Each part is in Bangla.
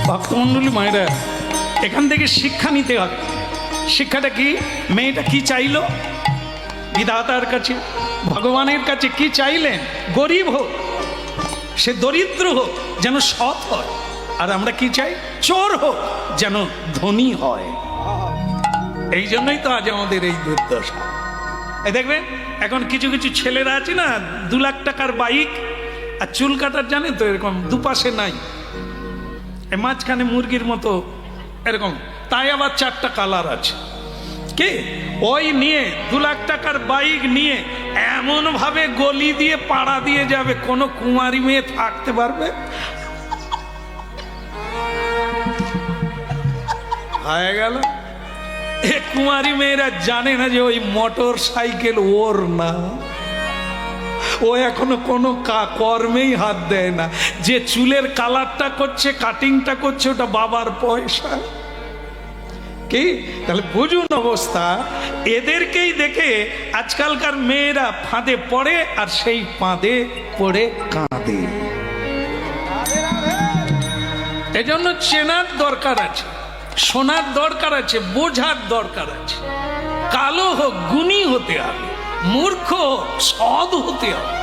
ভক্তমণ্ডলী মায়েরা, এখান থেকে শিক্ষা নিতে হবে। শিক্ষাটা কি? মেয়েটা কি চাইলো বিধাতার কাছে, ভগবানের কাছে? কি চাইলেন? গরিব হোক, সে দরিদ্র হোক, যেন সৎ হয়। আর আমরা কি চাই? চোর হোক, যেন ধনী হয়। এই জন্যই তো আজ আমাদের এই দুর্দশা। এই দেখবেন এখন কিছু কিছু ছেলেরা আছে না, 2 লাখ টাকার বাইক আর চুল কাটার, জানে তো, এরকম দুপাশে নাই, মাঝখানে মুরগির মতো এরকম, তাই আবার 4টা কালার আছে। কে? ওই নিয়ে 2 লাখ টাকার বাইক নিয়ে এমন ভাবে গলি দিয়ে পাড়া দিয়ে যাবে, কোনো কুমারী মেয়ে থাকতে পারবে? হয়ে গেল। এ কুমারী মেয়েরা জানে না যে ওই মোটর সাইকেল ওর না, ও এখনো কোনো কর্মেই হাত দেয় না। যে চুলের কালারটা করছে, কাটিংটা করছে, ওটা বাবার পয়সা। কি? তাহলে বুঝুন অবস্থা। এদেরকেই দেখে আজকালকার মেয়েরা ফাঁদে পড়ে, আর সেই ফাঁদে পড়ে কাঁদে। এজন্য চেনার দরকার আছে, শোনার দরকার আছে, বোঝার দরকার আছে। কালো হোক, গুণী হতে হবে, মূর্খ হোক, সৎ হতে হবে।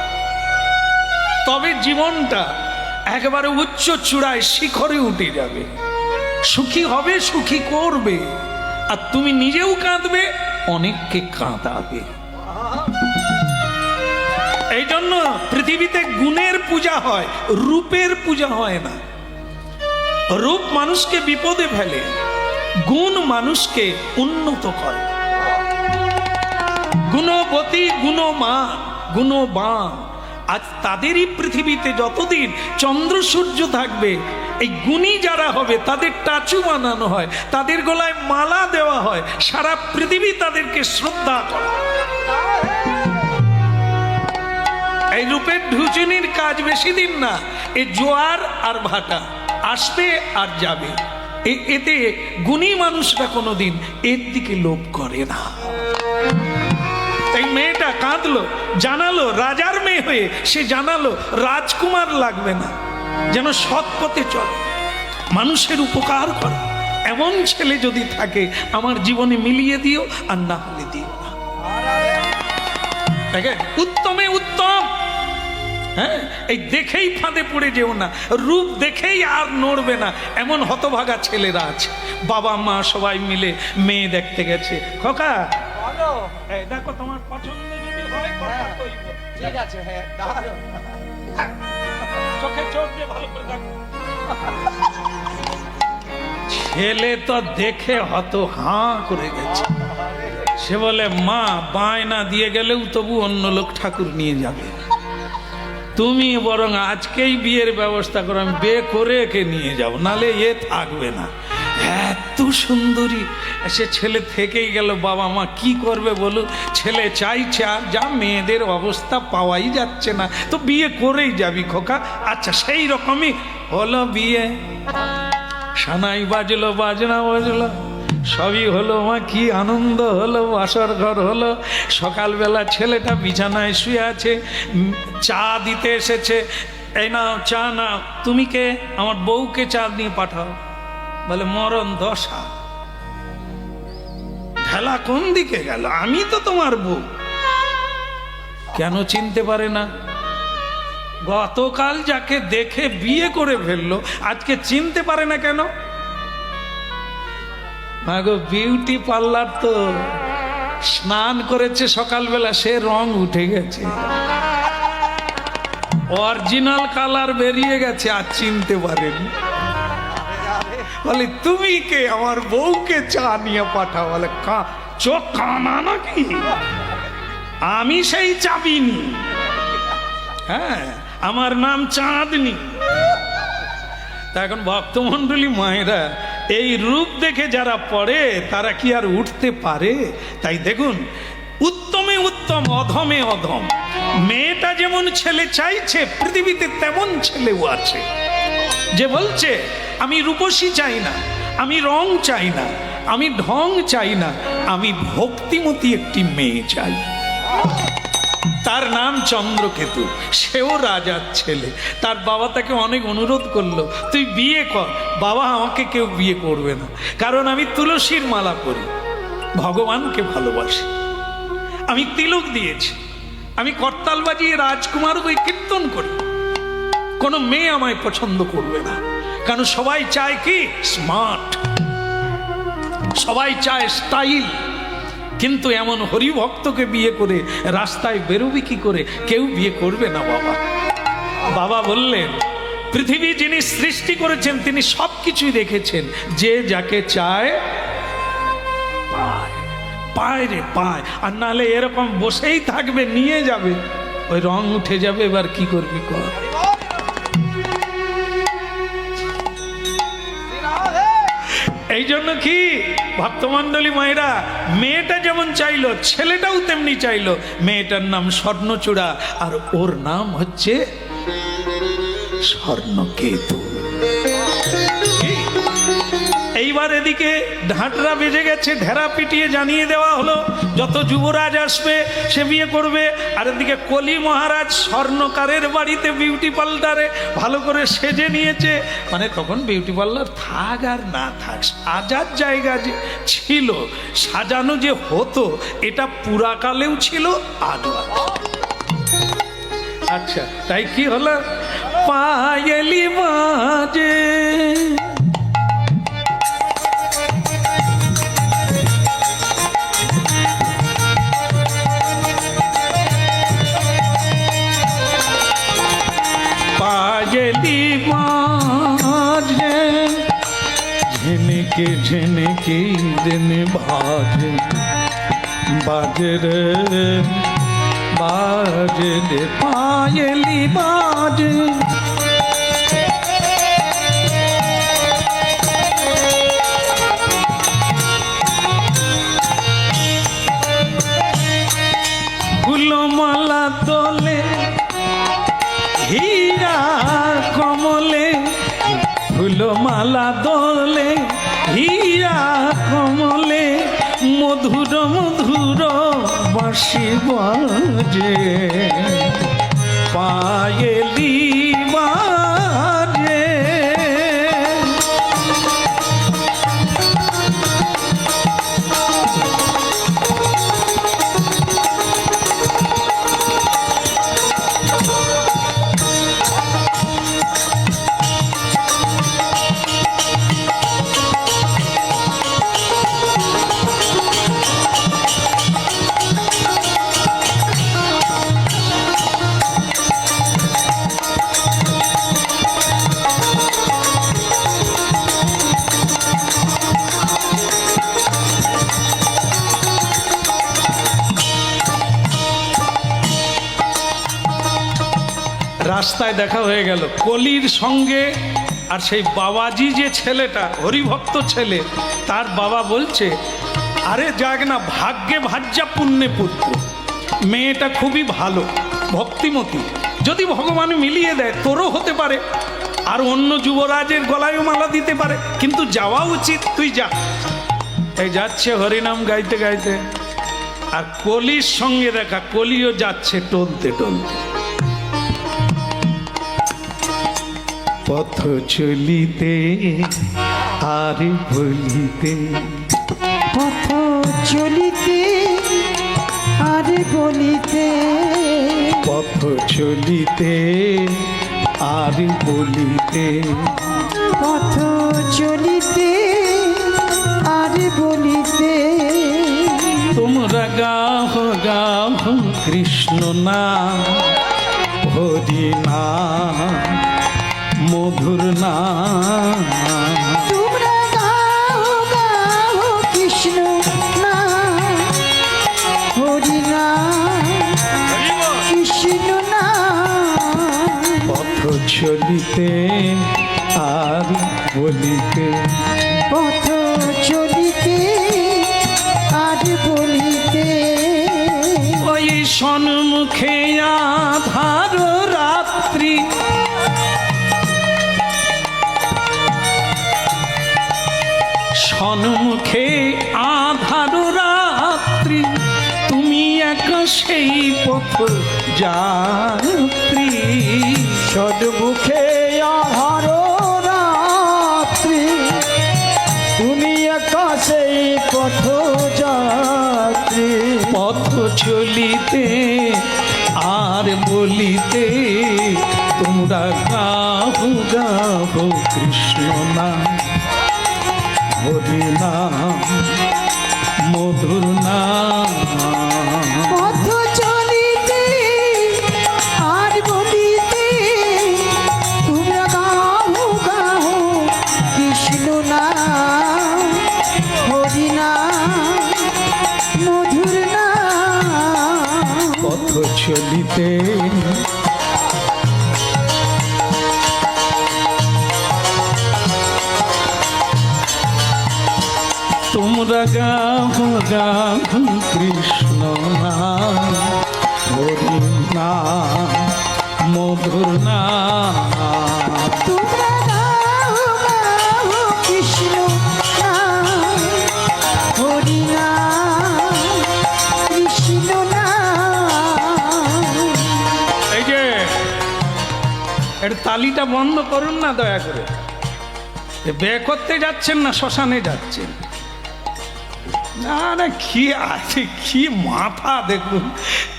তবে জীবনটা একেবারে উচ্চ চূড়ায়, শিখরে উঠে যাবে। সুখী হবে, সুখী করবে, আর তুমি নিজেও কাঁদবে, অনেককে কাঁদাবে। এই জন্য পৃথিবীতে গুণের পূজা হয়, রূপের পূজা হয় না। রূপ মানুষকে বিপদে ফেলে, গুণ মানুষকে উন্নত করে। গুণবতী, গুণমান, গুণবান, আজ তাদেরই পৃথিবীতে যতদিন চন্দ্র সূর্য থাকবে, এই গুণী যারা হবে তাদের টাচু বানানো হয়, তাদের গলায় মালা দেওয়া হয়, সারা পৃথিবী তাদেরকে শ্রদ্ধা করে। এই রূপের ঢুচুনির কাজ বেশি দিন না। এই জোয়ার আর ভাটা আসবে আর যাবে। এতে গুণী মানুষরা কোনোদিন এর দিকে লোভ করে না। এই মেয়েটা কাঁদলো, জানালো রাজার মেয়ে হয়ে, সে জানালো রাজকুমার লাগবে না, যেন সৎ পথে চলে, মানুষের উপকার করে। এমন ছেলে যদি থাকে আমার জীবনে মিলিয়ে দিও, আর না হলে দিও না। উত্তমে উত্তম। হ্যাঁ, এই দেখেই ফাঁদে পড়ে যেও না, রূপ দেখেই আর নড়বে না। এমন হতভাগা ছেলেরা আছে, বাবা মা সবাই মিলে মেয়ে দেখতে গেছে। খোকা, দেখো তোমার পছন্দ যদি হয় কথা কইব। ঠিক আছে, হ্যাঁ, দাঁড়াও, চোখে চোখ দিয়ে ভালো করে দেখো। ছেলে তো দেখে হত হাঁ করে গেছে। সে বলে, মা বায়না দিয়ে গেলেও তবু অন্য লোক ঠাকুর নিয়ে যাবে, তুমি বরং আজকেই বিয়ের ব্যবস্থা করো, আমি বিয়ে করে একে নিয়ে যাবো, নালে এ থাকবে না। এত সুন্দরী, সে ছেলে থেকেই গেল। বাবা মা কি করবে বলুন? ছেলে চাইছে, আর যা মেয়েদের অবস্থা পাওয়াই যাচ্ছে না, তো বিয়ে করেই যাবি খোকা। আচ্ছা, সেই রকমই হলো বিয়ে। সানাই বাজলো, বাজনা বাজলো, সবই হলো। মা কি আনন্দ হলো, বাসর ঘর হলো। সকালবেলা ছেলেটা বিছানায় শুয়ে আছে, চা দিতে এসেছে। এই নাও চা নাও। তুমি কে? আমার বউকে চা নিয়ে পাঠাও। বলে, মরণ দশা, ঢেলা কোন দিকে গেল? আমি তো তোমার বউ। কেন চিনতে পারে না? গতকাল যাকে দেখে বিয়ে করে ফেললো, আজকে চিনতে পারে না কেন? মাগো, বিউটি পার্লার তো স্নান করেছে সকালবেলা, সে রং উঠে গেছে, অরিজিনাল কালার বেরিয়ে গেছে, আর চিনতে পারেনি। বলে, তুমি কে? আমার বউকে চা নিয়ে পাঠাও। বলে, চোখ কানা নাকি? আমি সেই চাঁদিনী, হ্যাঁ, আমার নাম চাঁদনী। তা এখন ভক্তমণ্ডলী মায়েরা, এই রূপ দেখে যারা পড়ে তারা কি আর উঠতে পারে? তাই দেখুন, উত্তমে উত্তম, অধমে অধম। মেয়েটা যেমন ছেলে চাইছে, পৃথিবীতে তেমন ছেলেও আছে যে বলছে, আমি রূপসী চাই না, আমি রং চাই না, আমি ঢং চাই না, আমি ভক্তিমতী একটি মেয়ে চাই। তার নাম চন্দ্রকেতু, সেও রাজার ছেলে। তার বাবা তাকে অনেক অনুরোধ করলো, তুই বিয়ে কর। বাবা, আমাকে কেউ বিয়ে করবে না, কারণ আমি তুলসীর মালা পরি, ভগবানকে ভালোবাসি, আমি তিলক দিয়েছি, আমি করতাল বাজিয়ে রাজকুমার হয়ে কীর্তন করি, কোনো মেয়ে আমায় পছন্দ করবে না। কারণ সবাই চায় কি স্মার্ট, সবাই চায় স্টাইল, কিন্তু এমন হরিভক্তকে বিয়ে করে রাস্তায় বেরোবি কি করে? কেউ বিয়ে করবে না বাবা। বাবা বললেন, পৃথিবী যিনি সৃষ্টি করেছেন তিনি সব কিছুই দেখেছেন, যে যাকে চায় পায়, পায় রে পায়। আর নালে এরকম বসেই থাকবে, নিয়ে যাবে, ওই রং উঠে যাবে, এবার কি করবি কর। এই জন্য কি ভক্তমণ্ডলী মায়েরা, মেয়েটা যেমন চাইলো ছেলেটাও তেমনি চাইলো। মেয়েটার নাম স্বর্ণচূড়া, আর ওর নাম হচ্ছে স্বর্ণকেতু। এইবার এদিকে ঢাটরা বেজে গেছে, ঢেরা পিটিয়ে জানিয়ে দেওয়া হলো যত যুবরাজ আসবে সে বিয়ে করবে। আর এদিকে কলি মহারাজ স্বর্ণকারের বাড়িতে বিউটি পার্লারে ভালো করে সেজে নিয়েছে। মানে তখন বিউটি পার্লার থাক আর না থাক, সাজার জায়গা যে ছিল, সাজানো যে হতো, এটা পুরাকালেও ছিল, আজও আছে। আচ্ছা, তাই কি হলো, পায়েলি বাজে পায়েলি বাজে, ঝিনকে ঝিনকে দিন বাজে, বাজে রে বাজে রে পায়েলি বাজে। ফুলমালা দোলে হীরা কমলে, ফুলমালা দোলে হীরা কমলে, মধুর মধুর বাঁশি বাজে, পায়েলি বাজে। রাস্তায় দেখা হয়ে গেল কলির সঙ্গে, আর সেই বাবাজি যে ছেলেটা হরিভক্ত ছেলে, তার বাবা বলছে, আরে যাক না, ভাগ্যে ভাজ্যা পুণ্যে পুত্র, মেয়েটা খুবই ভালো ভক্তিমতী, যদি ভগবান মিলিয়ে দেয় তোরও হতে পারে, আর অন্য যুবরাজের গলায়ও মালা দিতে পারে, কিন্তু যাওয়া উচিত, তুই যা। এই যাচ্ছে হরিনাম গাইতে গাইতে, আর কলির সঙ্গে দেখা, কলিও যাচ্ছে টলতে টলতে। পথ চলিতে আর বলিতে, পথ চলিতে আর বলিতে, পথ চলিতে আর বলিতে, পথ চলিতে আর বলিতে, তোমরা গাহ গাহ কৃষ্ণ নাম, হরি নাম, মধুর নাম, তোমরা গাও গাও কৃষ্ণ নাম, হরি নাম, কৃষ্ণ নাম, পথ চলিতে আর বলিতে, পথ চলিতে আর বলিতে, ওই সন্মুখে আধার রাত্রি, সন্মুখে আধার রাত্রি, তুমি একা সেই পথ যাত্রী। সদমুখে আহার রাত্রি, তুমি একা সেই পথ যাত্রী। পথ চলিতে আর বলিতে তোমরা গাহু গাহু কৃষ্ণ নাম, হরি নাম, মধুর নাম। পথ চলিতে আর বলিতে তোমরা গাহো গাহো কৃষ্ণ নাম, হরি নাম, মধুর নাম। পথ চলিতে তোমরা গাহো গাহো কৃষ্ণ নাম, হরি নাম, মধুর নাম। তোমরা গাহো গাহো কৃষ্ণ নাম, হরি নাম, কৃষ্ণ নাম। এই যে এর তালিটা বন্ধ করুন না দয়া করে। বে করতে যাচ্ছেন না শ্মশানে যাচ্ছেন? না না, কি আছে, কি মাথা দেখুন।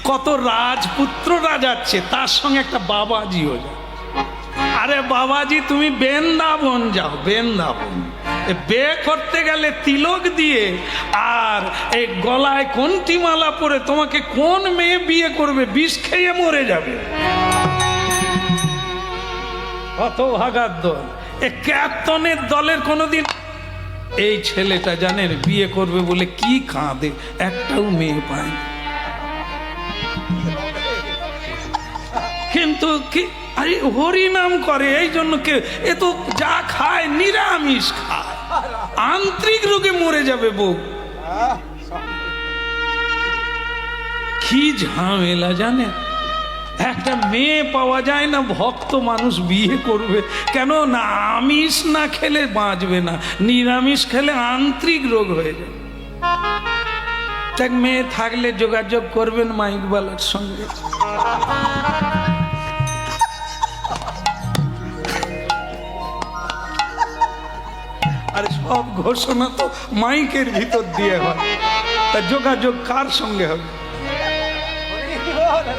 কত রাজপুত্ররা যাচ্ছে, তার সঙ্গে একটা বাবাজিও যায়। আরে বাবাজি, তুমি বৃন্দাবন যাও, বৃন্দাবন। বে করতে গেলে তিলক দিয়ে আর এই গলায় কোনটি মালা পরে তোমাকে কোন মেয়ে বিয়ে করবে? বিষ খেয়ে মরে যাবে। কত ভাগার দল। এ ক্যাপ্টনের দলের কোনোদিন এই ছেলেটা জানেন বিয়ে করবে বলে কি কাঁদে, একটাও মেয়ে পায় না। কিন্তু কি আরে হরি নাম করে এই জন্য কে, এ তো যা খায় নিরামিষ খায়, আন্তরিক রোগে মরে যাবে বউ। কি ঝামেলা জানে, একটা মেয়ে পাওয়া যায় না, ভক্ত মানুষ বিয়ে করবে কেন? না আমিষ না খেলে বাঁচবে না, নিরামিষ খেলে আন্তরিক রোগ হয়ে যাবে। তাই মেয়ে থাকলে যোগাযোগ করবেন মাইকবালার সঙ্গে। আর সব ঘোষণা তো মাইকের ভিতর দিয়ে হয়, তা যোগাযোগ কার সঙ্গে হবে?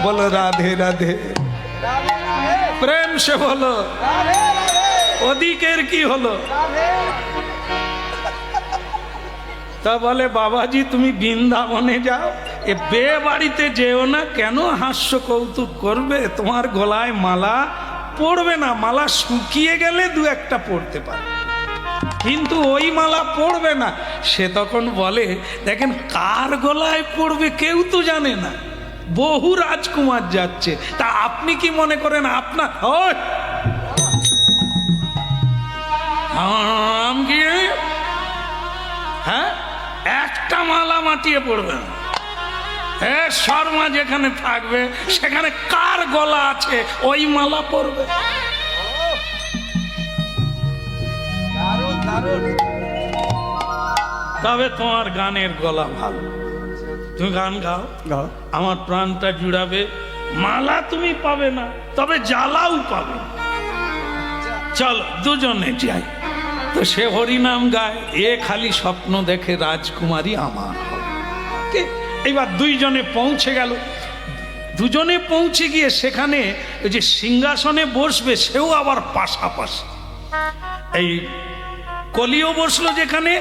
বলো রাধে রাধে, প্রেম সে বলো। ওদিকের কি হলো? তা বলে বাবাজি তুমি বৃন্দাবনে যাও, এ বে বাড়িতে যেও না। কেন? হাস্য কৌতুক করবে, তোমার গলায় মালা পড়বে না। মালা শুকিয়ে গেলে দু একটা পড়তে পারে, কিন্তু ওই মালা পড়বে না। সে তখন বলে দেখেন কার গলায় পড়বে কেউ তো জানে না, বহু রাজকুমার যাচ্ছে, তা আপনি কি মনে করেন আপনার হ্যাঁ একটা মালা মাটিয়ে পড়বে না? হ্যাঁ, শর্মা যেখানে থাকবে সেখানে কার গলা আছে ওই মালা পড়বে। তবে তোমার গানের গলা ভালো, তুমি গান গাও, আমার প্রাণটা জুড়াবে। মালা তুমি পাবে না, তবে জ্বালাও পাবে। চলো দুজনে যাই। তো সে হরিনাম গায়, এ খালি স্বপ্ন দেখে রাজকুমারী আমার হবে। এইবার দুইজনে পৌঁছে গেল। দুজনে পৌঁছে গিয়ে সেখানে ওই যে সিংহাসনে বসবে, সেও আবার পাশাপাশি। এই কলিও বসলো যেখানে,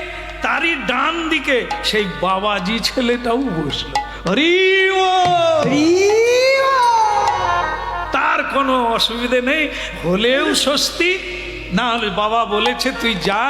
তারই ডান দিকে সেই বাবাজি ছেলেটাও বসলো। হরি তার কোনো অসুবিধে নেই, হলেও স্বস্তি, না হলে বাবা বলেছে তুই যা,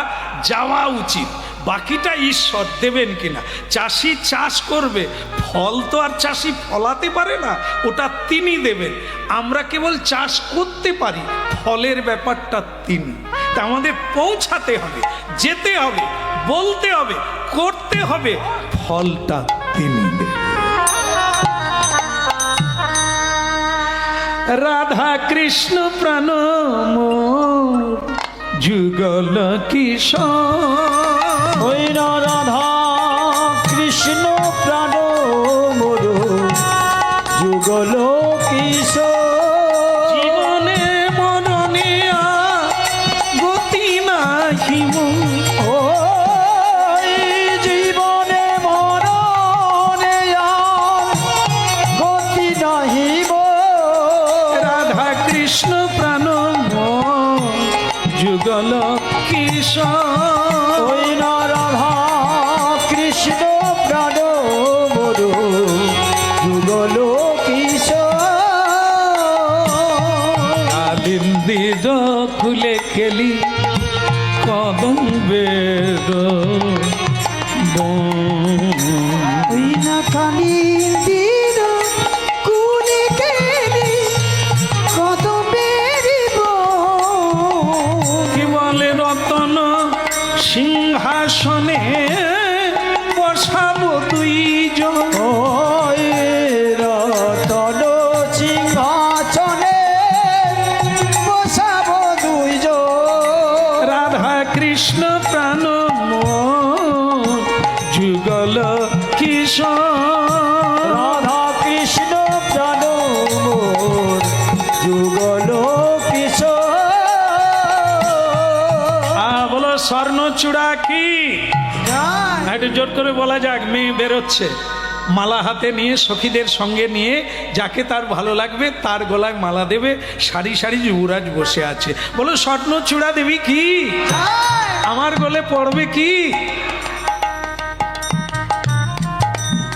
যাওয়া উচিত। বাকিটা ঈশ্বর দেবেন কিনা। চাষি চাষ করবে, ফল তো আর চাষি ফলাতে পারে না, ওটা তিনি দেবেন। আমরা কেবল চাষ করতে পারি, ফলের ব্যাপারটা তিনি। তা আমাদের পৌঁছাতে হবে, যেতে হবে, বলতে হবে, করতে হবে, ফলটা তিনি দেবেন। রাধা কৃষ্ণ প্রাণ যুগল কিশোর, ওই রাধা কৃষ্ণ প্রাণ মোর যুগল কিশোর জীবনে মরণে গতি নাহি মন। ওই জীবনে মরণে আর গতি নাহিব রাধা কৃষ্ণ প্রাণ মন যুগল কিশোর। ওই না রাধা কৃষ্ণ প্রাণ মরু যুগল কিশোর কালিন্দির খুলে খেলি কদম্বের বন। ওই না কালিন্দির কুলে খেলি কত বেরিব কি বলে রতন সিংহাসনে বসাবো দুইজন। ওই রতন সিংহাসনে বসাব দুইজন রাধা কৃষ্ণ প্রাণ মন যুগল কিশোর। রাধা কৃষ্ণ প্রাণ মোর যুগল কিশোর বলো স্বর্ণচূড়া কি? একটু জোর করে বলা যাক। মেয়ে বেরোচ্ছে মালা হাতে নিয়ে সখীদের সঙ্গে নিয়ে যাকে তার ভালো লাগবে তার গলায় মালা দেবে। সারি সারি যুবরাজ বসে আছে। বলো স্বর্ণচূড়া দেবী কি? আমার গলে পড়বে কি?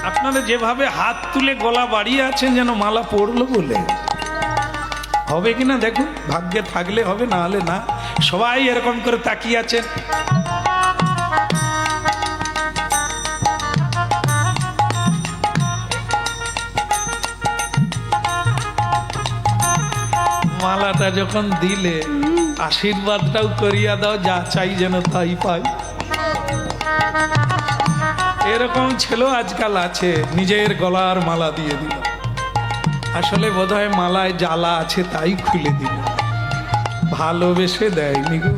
আপনারা যেভাবে হাত তুলে গলা বাড়িয়ে আছেন যেন মালা পড়লো বলে। হবে কিনা দেখুন, ভাগ্যে থাকলে হবে, না হলে না। সবাই এরকম করে তাকিয়ে আছেন। মালাটা যখন দিলে আশীর্বাদটাও করিয়া দাও, যা চাই যেন তাই পাই। এরকম ছিল আজকাল আছে, নিজের গলার মালা দিয়ে দিল। আসলে বোধহয় মালায় জ্বালা আছে তাই খুলে দিল, ভালোবেসে দেয়নি গো।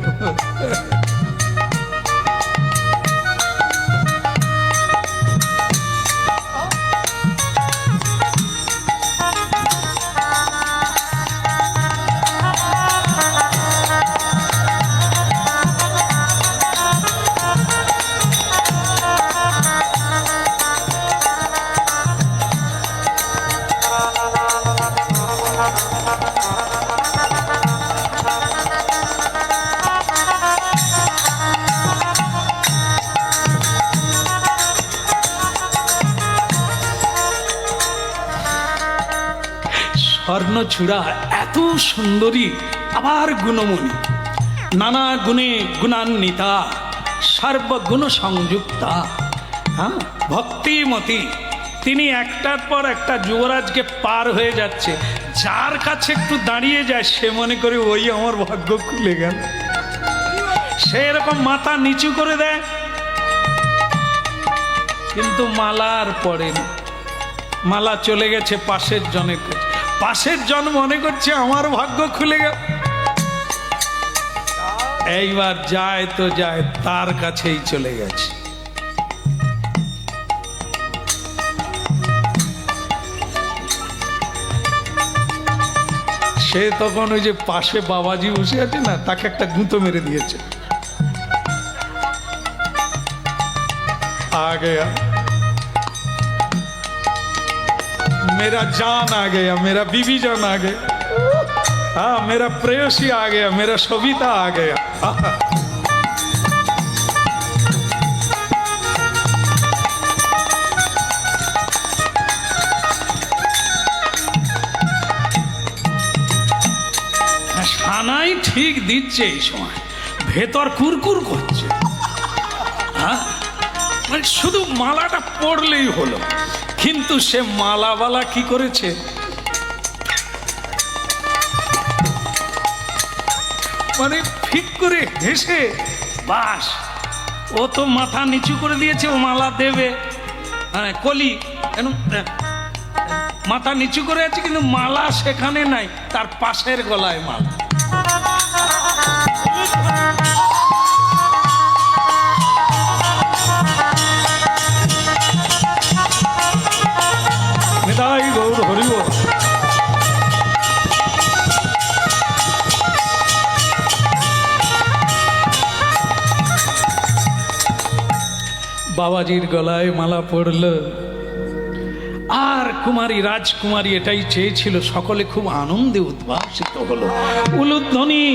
স্বর্ণচূড়া এত সুন্দরী, আবার গুণময়ী, নানা গুণে গুণান্বিতা, সর্বগুণ সংযুক্তা, হ্যাঁ ভক্তিমতী। তিনি একটার পর একটা যুবরাজকে পার হয়ে যাচ্ছে। যার কাছে একটু দাঁড়িয়ে যায় সে মনে করে ওই আমার ভাগ্য খুলে গেল। সে এরকম মাথা নিচু করে দেয়, কিন্তু মালা আর পড়েনি। মালা চলে গেছে পাশের জনের কাছে। পাশের জন মনে করছে আমার ভাগ্য খুলে গেল। এইবার যায় তো যায়, তার কাছেই চলে গেছে। সে তখন ওই যে পাশে বাবাজি বসে আছে না, তাকে একটা গুঁতো মেরে দিয়েছে। आ गया मेरा जान, आ गया मेरा बीबी जान, आ गया हाँ मेरा प्रेयसी आ गया, मेरा सविता आ गया। সানাই ঠিক দিচ্ছে, এই সময় ভেতর কুরকুর করছে। হ্যাঁ মানে শুধু মালাটা পড়লেই হলো, কিন্তু সে মালাওয়ালা কি করেছে, মানে ঠিক করে হেসে বাস, ও তো মাথা নিচু করে দিয়েছে, ও মালা দেবে। হ্যাঁ কলি কেন মাথা নিচু করে আছে, কিন্তু মালা সেখানে নাই, তার পাশের গলায় মালা। নিতাই গৌর হরি বল। বাবাজির গলায় মালা পড়ল। আর কুমারী রাজকুমারী এটাই চেয়েছিল, সকলে খুব আনন্দে উদ্ভাসিত হলো। উলুধ্বনি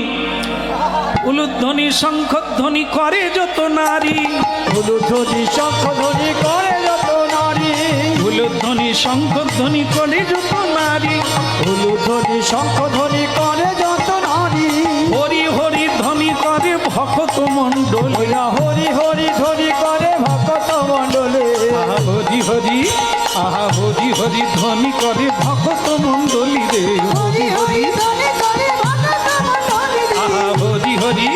উলুধ্বনি শঙ্খধ্বনি করে যত নারী, উলুধ্বনি শঙ্খধ্বনি করে যত নারী, উলুধ্বনি শঙ্খধ্বনি করে যত নারী, উলুধ্বনি শঙ্খধ্বনি করে যত নারী, হরি হরি ধ্বনি করে ভক্ত মণ্ডল। ওরা হরি হরি ধ্বনি করে ভক্ত মণ্ডলে, আহা হরি হরি, আহা হরি হরি ধ্বনি করে ভক্ত মণ্ডলী রে। হরি হরি ধ্বনি করে ভক্ত মণ্ডলে, আহা হরি হরি,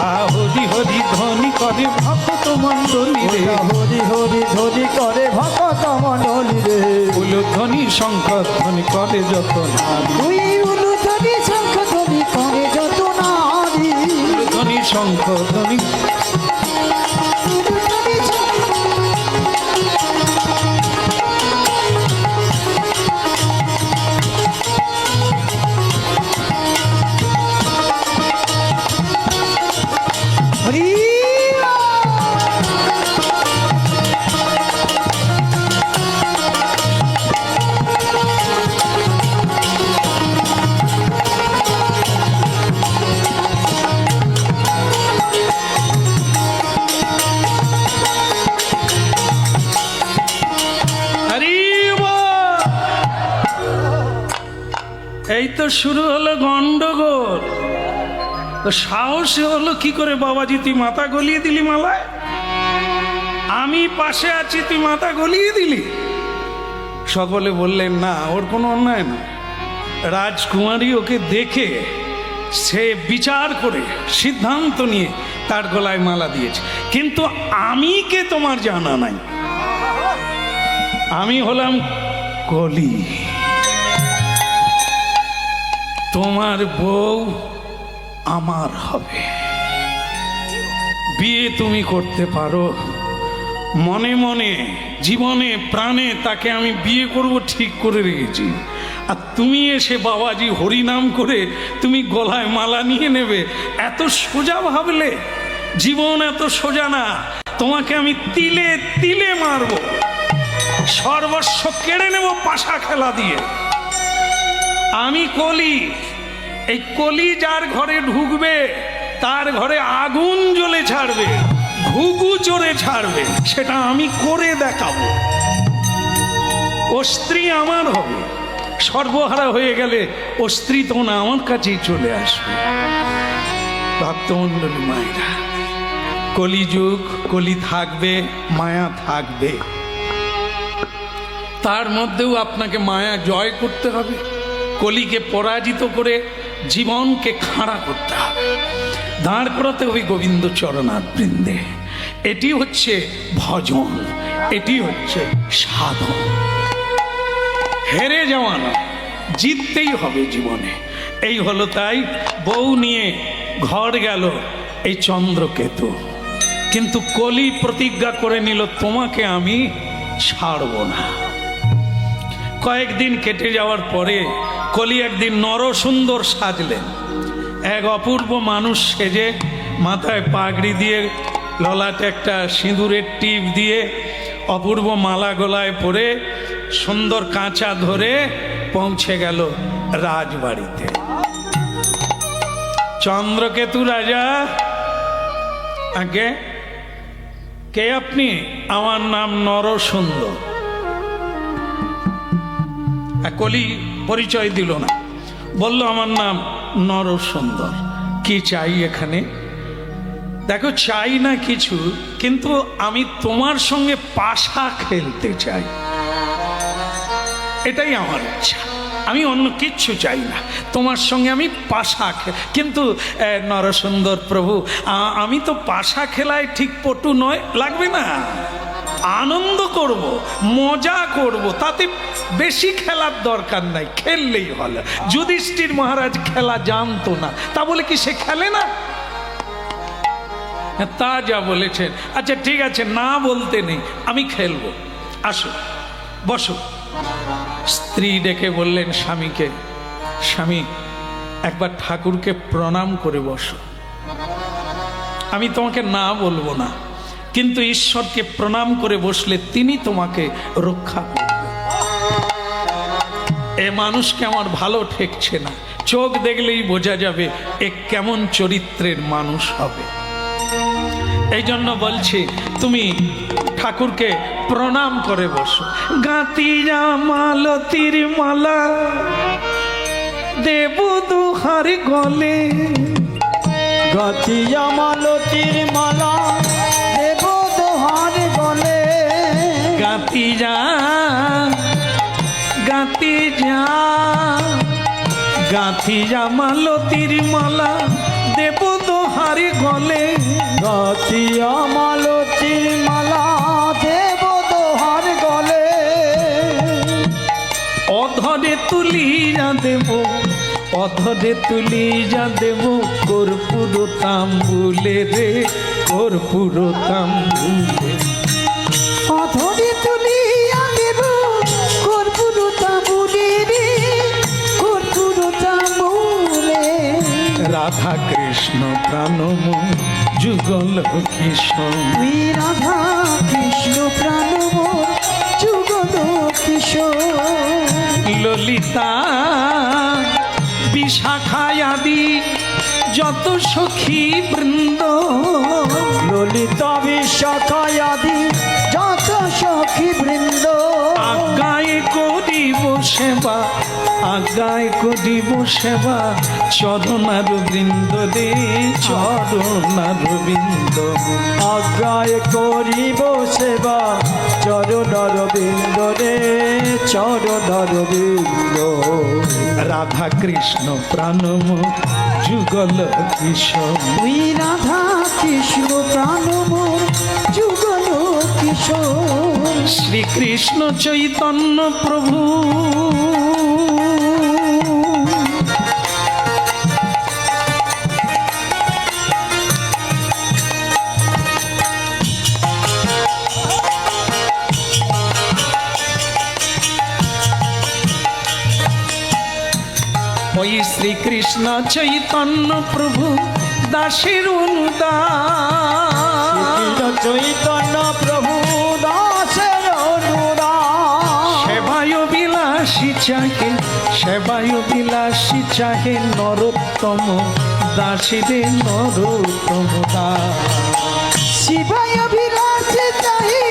আহা হরি হরি ধ্বনি করে ভক্ত মণ্ডলী রে। ওরা হরি হরি ধ্বনি করে ভক্ত মণ্ডলী রে। উলুধ্বনি শঙ্খধ্বনি করে যত নারী, ওই উলুধ্বনি শঙ্খধ্বনি করে যত নারী, উলুধ্বনি শঙ্খধ্বনি। হরি হরি বল। এই তো শুরু হলো গন্ডগোল। তো সাহসে হলো কি করে বাবাজি তুই মাথা গলিয়ে দিলি মালায়? আমি পাশে আছি, তুই মাথা গলিয়ে দিলি? সকলে বললেন না, ওর কোনো অন্যায় না। রাজকুমারী ওকে দেখে সে বিচার করে সিদ্ধান্ত নিয়ে তার গলায় মালা দিয়েছে, কিন্তু আমি কে তোমার জানা নাই। আমি হলাম কলি, তোমার বউ আমার হবে। বিয়ে তুমি করতে পারো, মনে মনে জীবনে প্রাণে তাকে আমি বিয়ে করব ঠিক করে রেখেছি। আর তুমি এসে বাবাজি হরিনাম করে তুমি গলায় মালা নিয়ে নেবে, এত সোজা ভাবলে? জীবন এত সোজা না, তোমাকে আমি তিলে তিলে মারব, সর্বস্ব কেড়ে নেব পাশা খেলা দিয়ে। আমি কলি, এই কলি যার ঘরে ঢুকবে তার ঘরে আগুন জ্বলে ছাড়বে, ঘুঘু চড়ে ছাড়বে, সেটা আমি করে দেখাবো। ও স্ত্রী আমার হবে, সর্বহারা হয়ে গেলে ও স্ত্রী তখন আমার কাছেই চলে আসবে। ভক্তমণ্ডলী মায়েরা, কলিযুগ, কলি থাকবে, মায়া থাকবে, তার মধ্যেও আপনাকে মায়া জয় করতে হবে, কলিকে পরাজিত করে জীবনকে খাড়া করতে হবে, দাঁড় করাতে হবে গোবিন্দ চরণার বৃন্দে। এটি হচ্ছে ভজন, এটি হচ্ছে সাধন। হেরে যাওয়া না, জিততেই হবে জীবনে। এই হলো তাই বউ নিয়ে ঘর গেল এই চন্দ্রকেতু, কিন্তু কলি প্রতিজ্ঞা করে নিল তোমাকে আমি ছাড়ব না। কয়েকদিন কেটে যাওয়ার পরে কলি একদিন নরসুন্দর সাজলেন, এক অপূর্ব মানুষ সেজে, মাথায় পাগড়ি দিয়ে, ললাটে একটা সিঁদুরের টিপ দিয়ে, অপূর্ব মালা গলায় পরে, সুন্দর কাঁচা ধরে পৌঁছে গেল রাজবাড়িতে। চন্দ্রকেতু রাজা, আগে কে আপনি? আমার নাম নরসুন্দর। কলি পরিচয় দিল না, বলল আমার নাম নরসুন্দর। কি চাই এখানে? দেখো, চাই না কিছু, কিন্তু আমি তোমার সঙ্গে পাশা খেলতে চাই, এটাই আমার ইচ্ছা। আমি অন্য কিচ্ছু চাই না, তোমার সঙ্গে আমি পাশা কিন্তু নরসুন্দর প্রভু, আমি তো পাশা খেলায় ঠিক পটু নয়, লাগবে না, আনন্দ করব, মজা করব, তাতে বেশি খেলার দরকার নাই, খেললেই হলো। যুধিষ্ঠির মহারাজ খেলা জানতো না, তা বলে কি সে খেলে না? তা যা বলেছেন, আচ্ছা ঠিক আছে, না বলতে নেই, আমি খেলবো, আসো বসো। স্ত্রী ডেকে বললেন স্বামীকে, স্বামী একবার ঠাকুরকে প্রণাম করে বসো। আমি তোমাকে না বলবো না, কিন্তু ঈশ্বরকে প্রণাম করে বসলে তিনি তোমাকে রক্ষা করবেন। এ মানুষকে আমার ভালো ঠেকছে না, চোখ দেখলেই বোঝা যাবে এ কেমন চরিত্রের মানুষ হবে। এই জন্য বলছি তুমি ঠাকুরকে প্রণাম করে বসো। গাতিয়া মালতীর মালা দেব দুহার গলে, গাতিয়া মালতীর মালা দেব দোহার গলে। গাতি যা গাতি যা গাতি যা মালতীর মালা দেব দোহার গলে। গাতিয়া মালতীর মালা দেব দোহার গলে। অধরে তুলিয়া দেব, অধরে তুলিয়া দেব কর্পূর তাম্বুলে রে, কর্পূর তাম্বুলে। অধরে তুলিয়া দেব কর্পূর তাম্বুলে রে, কর্পূর তাম্বুলে। রাধা কৃষ্ণ প্রাণময় যুগল কিশোর, তুই রাধা কৃষ্ণ প্রাণময় যুগল কিশোর। ললিতা বিশাখায়াদি যত সখী বৃন্দ, ললিতা বিশাখায়াদি যত সখী বৃন্দ। আজ্ঞায় করিব সেবা, আজ্ঞায় করিব সেবা চরণার বৃন্দ রে, চরণার বৃন্দ। আজ্ঞায় করিব সেবা চরণার বৃন্দ রে, চরণার বৃন্দ। রাধা কৃষ্ণ প্রাণময় যুগল কিশোর, তুই রাধা কৃষ্ণ প্রাণময় যুগল কিশোর। শ্রীকৃষ্ণ চৈতন্য প্রভু ওই শ্রীকৃষ্ণ চৈতন্য প্রভু দাসের অনুদান, চৈতন্য প্রভু দাসের অনুদান। সেবায় বিলাসী চাহে, সেবায় বিলাসী চাহে নরোত্তম দাসীরে, নরোত্তম দাস। শিবায় বিলাসে চাহি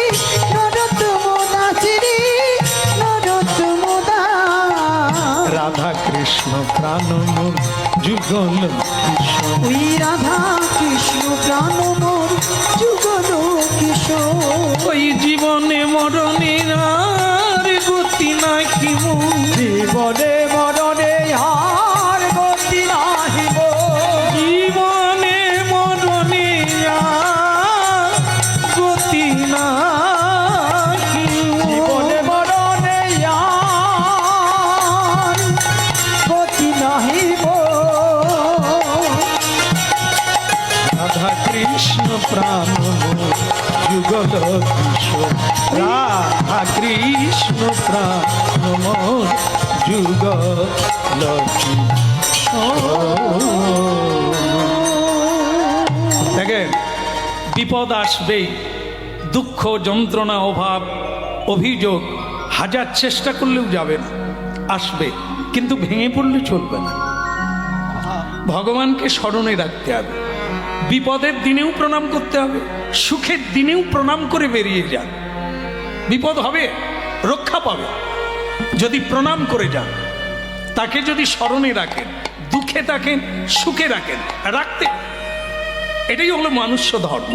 নরোত্তম দাসেরি, নরোত্তম দাস। রাধা কৃষ্ণ প্রাণময় যুগল কিশোর, ওই রাধা কৃষ্ণ প্রাণময় যুগল কিশোর। ওই জীবনে মরণে আর গতি নাকি মোর, জীবনে মরণে আর গতি নাহিব। জীবনে মরণে আর গতি নাকি মোর। জীবনে মরণে আর গতি নাহিব। রাধা কৃষ্ণ প্রাণময় যুগল কিশোর, রাধা কৃষ্ণ প্রাণময় যুগল কিশোর। দেখেন বিপদ আসবেই, দুঃখ যন্ত্রণা অভাব অভিযোগ হাজার চেষ্টা করলেও যাবে না, আসবে, কিন্তু ভেঙে পড়লে চলবে না। ভগবানকে স্মরণে রাখতে হবে, বিপদের দিনেও প্রণাম করতে হবে, সুখের দিনেও প্রণাম করে বেরিয়ে যান। বিপদ হবে, রক্ষা পাবে যদি প্রণাম করে যান, তাকে যদি স্মরণে রাখেন, দুঃখে থাকেন সুখে রাখেন, রাখতে। এটাই হলো মানুষ্য ধর্ম,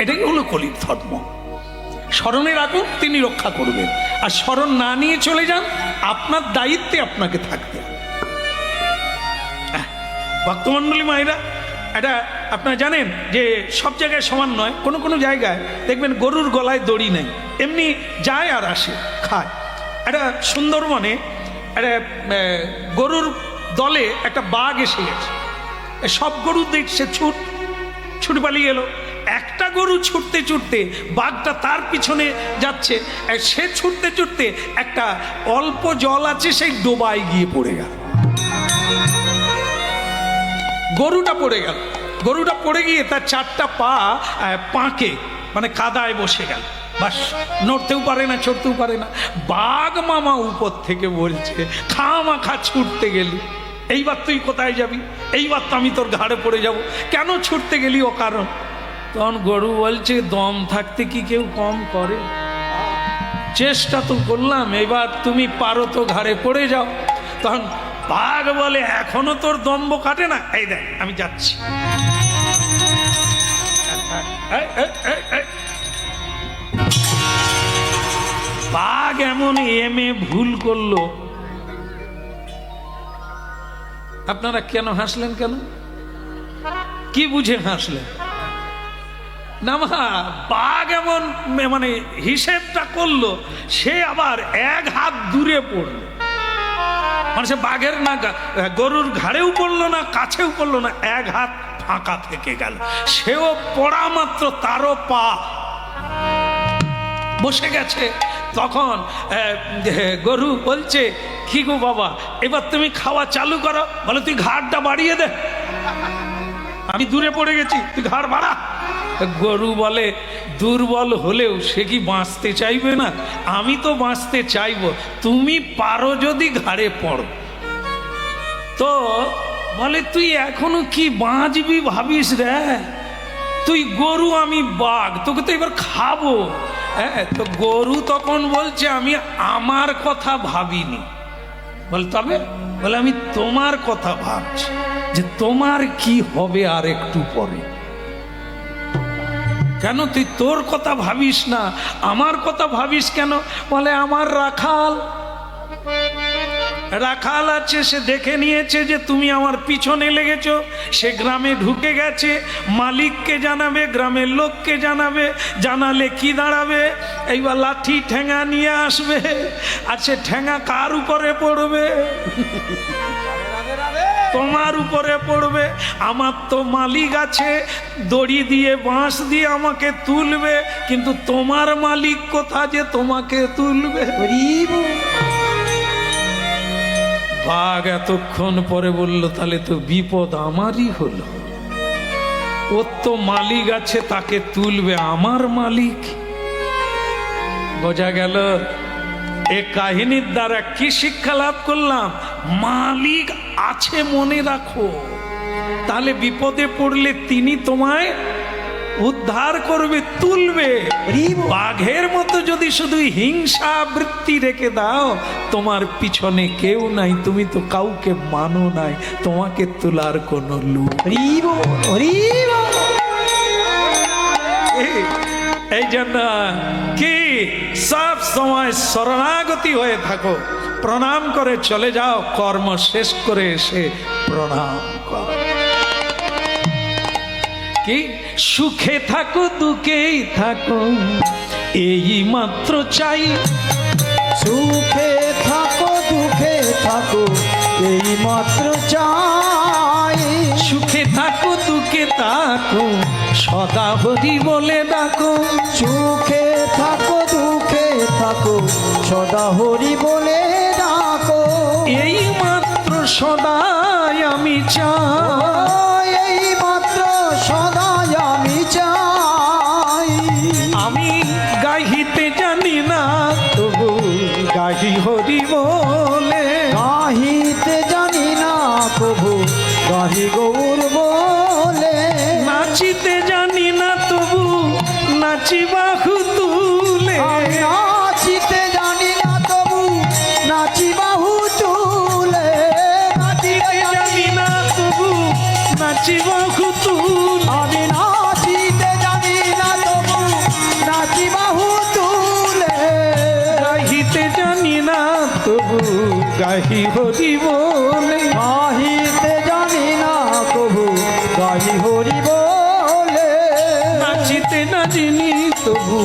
এটাই হলো কলির ধর্ম। স্মরণে রাখুন, তিনি রক্ষা করবেন। আর স্মরণ না নিয়ে চলে যান, আপনার দায়িত্বে আপনাকে থাকতে হবে। ভক্তমণ্ডলী মায়েরা, এটা আপনারা জানেন যে সব জায়গায় সমান নয়। কোনো কোনো জায়গায় দেখবেন গরুর গলায় দড়ি নেই, এমনি যায় আর আসে, খায়। একটা সুন্দরবনে একটা গরুর দলে একটা বাঘ এসে গেছে, সব গরু দেখছে ছুট পালিয়ে এলো। একটা গরু ছুটতে ছুটতে বাঘটা তার পিছনে যাচ্ছে, সে ছুটতে ছুটতে একটা অল্প জল আছে সেই ডোবায় গিয়ে পড়ে গেল। গরুটা পড়ে গেল, গরুটা পড়ে গিয়ে তার চারটা পা পাঁকে মানে কাদায় বসে গেল, বাস নড়তেও পারে না, চড়তেও পারে না। বাঘ মামা উপর থেকে বলছে, খামাখা ছুটতে গেলি, এইবার তুই কোথায় যাবি, এইবার তো আমি তোর ঘাড়ে পড়ে যাব, কেন ছুটতে গেলি ও কারণ। তখন গরু বলছে, দম থাকতে কি কেউ কম করে, চেষ্টা তো করলাম, এবার তুমি পারো তো ঘাড়ে পড়ে যাও। তখন বাঘ বলে, এখনো তোর দম্ভ কাটে না, এই দেখ আমি যাচ্ছি। এই, এই, এই, এই। বাঘ এমন ভুল করলো। আপনারা কেন হাসলেন, কেন কি বুঝে হাসলেন? না মা, বাঘ এমন মানে হিসেবটা করলো, সে আবার এক হাত দূরে পড়লো, মানে সে বাঘের না গরুর ঘাড়েও পড়লো না, কাছেও পড়লো না, এক হাত ফাঁকা থেকে গেল। সেও পড়া মাত্র তারও পা বসে গেছে। তখন গরু বলছে, কি গো বাবা, এবার তুমি খাওয়া চালু করো। বলে, তুই ঘাড়টা বাড়িয়ে দে, আমি দূরে পড়ে গেছি, তুই ঘাড় বাড়া। গরু বলে, দুর্বল হলেও সে কি বাঁচতে চাইবে না? আমি তো বাঁচতে চাইবো, তুমি পারো যদি ঘাড়ে পড়ো। তো বলে, তুই এখনো কি বাঁচবি ভাবিস রে? তুই গরু, আমি বাঘ, তোকে তো এবার খাবো। হ্যাঁ, তো গরু তখন বলছে, আমি আমার কথা ভাবিনি। বলে, তবে? বলে, আমি তোমার কথা ভাবছি, যে তোমার কি হবে আর একটু পরে। কেন তুই তোর কথা ভাবিস না, আমার কথা ভাবিস কেন? বলে, আমার রাখাল আছে, সে দেখে নিয়েছে যে তুমি আমার পিছনে লেগেছো, সে গ্রামে ঢুকে গেছে, মালিককে জানাবে, গ্রামের লোককে জানাবে, জানালে কি দাঁড়াবে? এইবার লাঠি ঠেঙা নিয়ে আসবে, আর সে ঠেঙা কার উপরে পড়বে? তোমার উপরে পড়বে। আমার তো মালিক আছে, দড়ি দিয়ে বাঁশ দিয়ে আমাকে তুলবে, কিন্তু তোমার মালিক কোথা যে তোমাকে তুলবে? বাঘ এতক্ষণ পরে বলল, তাহলে তো বিপদ আমারই হলো, ওর তো মালিক আছে, তাকে তুলবে আমার মালিক। বোঝা গেল এ কাহিনীর দ্বারা কি শিক্ষা লাভ করলাম? মালিক আছে মনে রাখো, তাহলে বিপদে পড়লে তিনি তোমায় উদ্ধার করবে, তুলবে। বাঘের মতো যদি শুধু হিংসা বৃত্তি রেখে দাও, তোমার পিছনে কেউ নাই, তুমি তো কাউকে মানো নাই, তোমাকে তোলার কোনো লোক। এই জন্য কি সব সময় শরণাগতি হয়ে থাকো, প্রণাম করে চলে যাও, কর্ম শেষ করে এসে প্রণাম করো। কি সুখে থাকো দুঃখেই থাকো, এই মাত্র চাই। সুখে থাকো দুঃখে থাকো, এই মাত্র চাই। সুখে থাকো দুঃখে থাকো, সদা হরি বলে ডাকো। সুখে থাকো দুঃখে থাকো, সদা হরি বলে ডাকো। এই মাত্র সদাই আমি চাই, এই মাত্র সদাই আমি চাই। আমি গাহিতে জানি না, তবু গাহি হরি বলে। গাহিতে জানি না প্রভু, গাহি গৌর বলে। নাচিতে জানি না, তবু নাচি বাহু তুলে। নাচিতে জানি না তবু নাচি বাহু তুলে। নাচিতে জানি না, তবু নাচি বাহু তুলে। আমি নাচিতে জানি না তবু নাচি বাহু তুলে। গাহিতে জানি না, তবু গাহি হরি বলে। গাহিতে জানি না প্রভু, গাহি হরি বলে। নাচিতে না জানি, তবু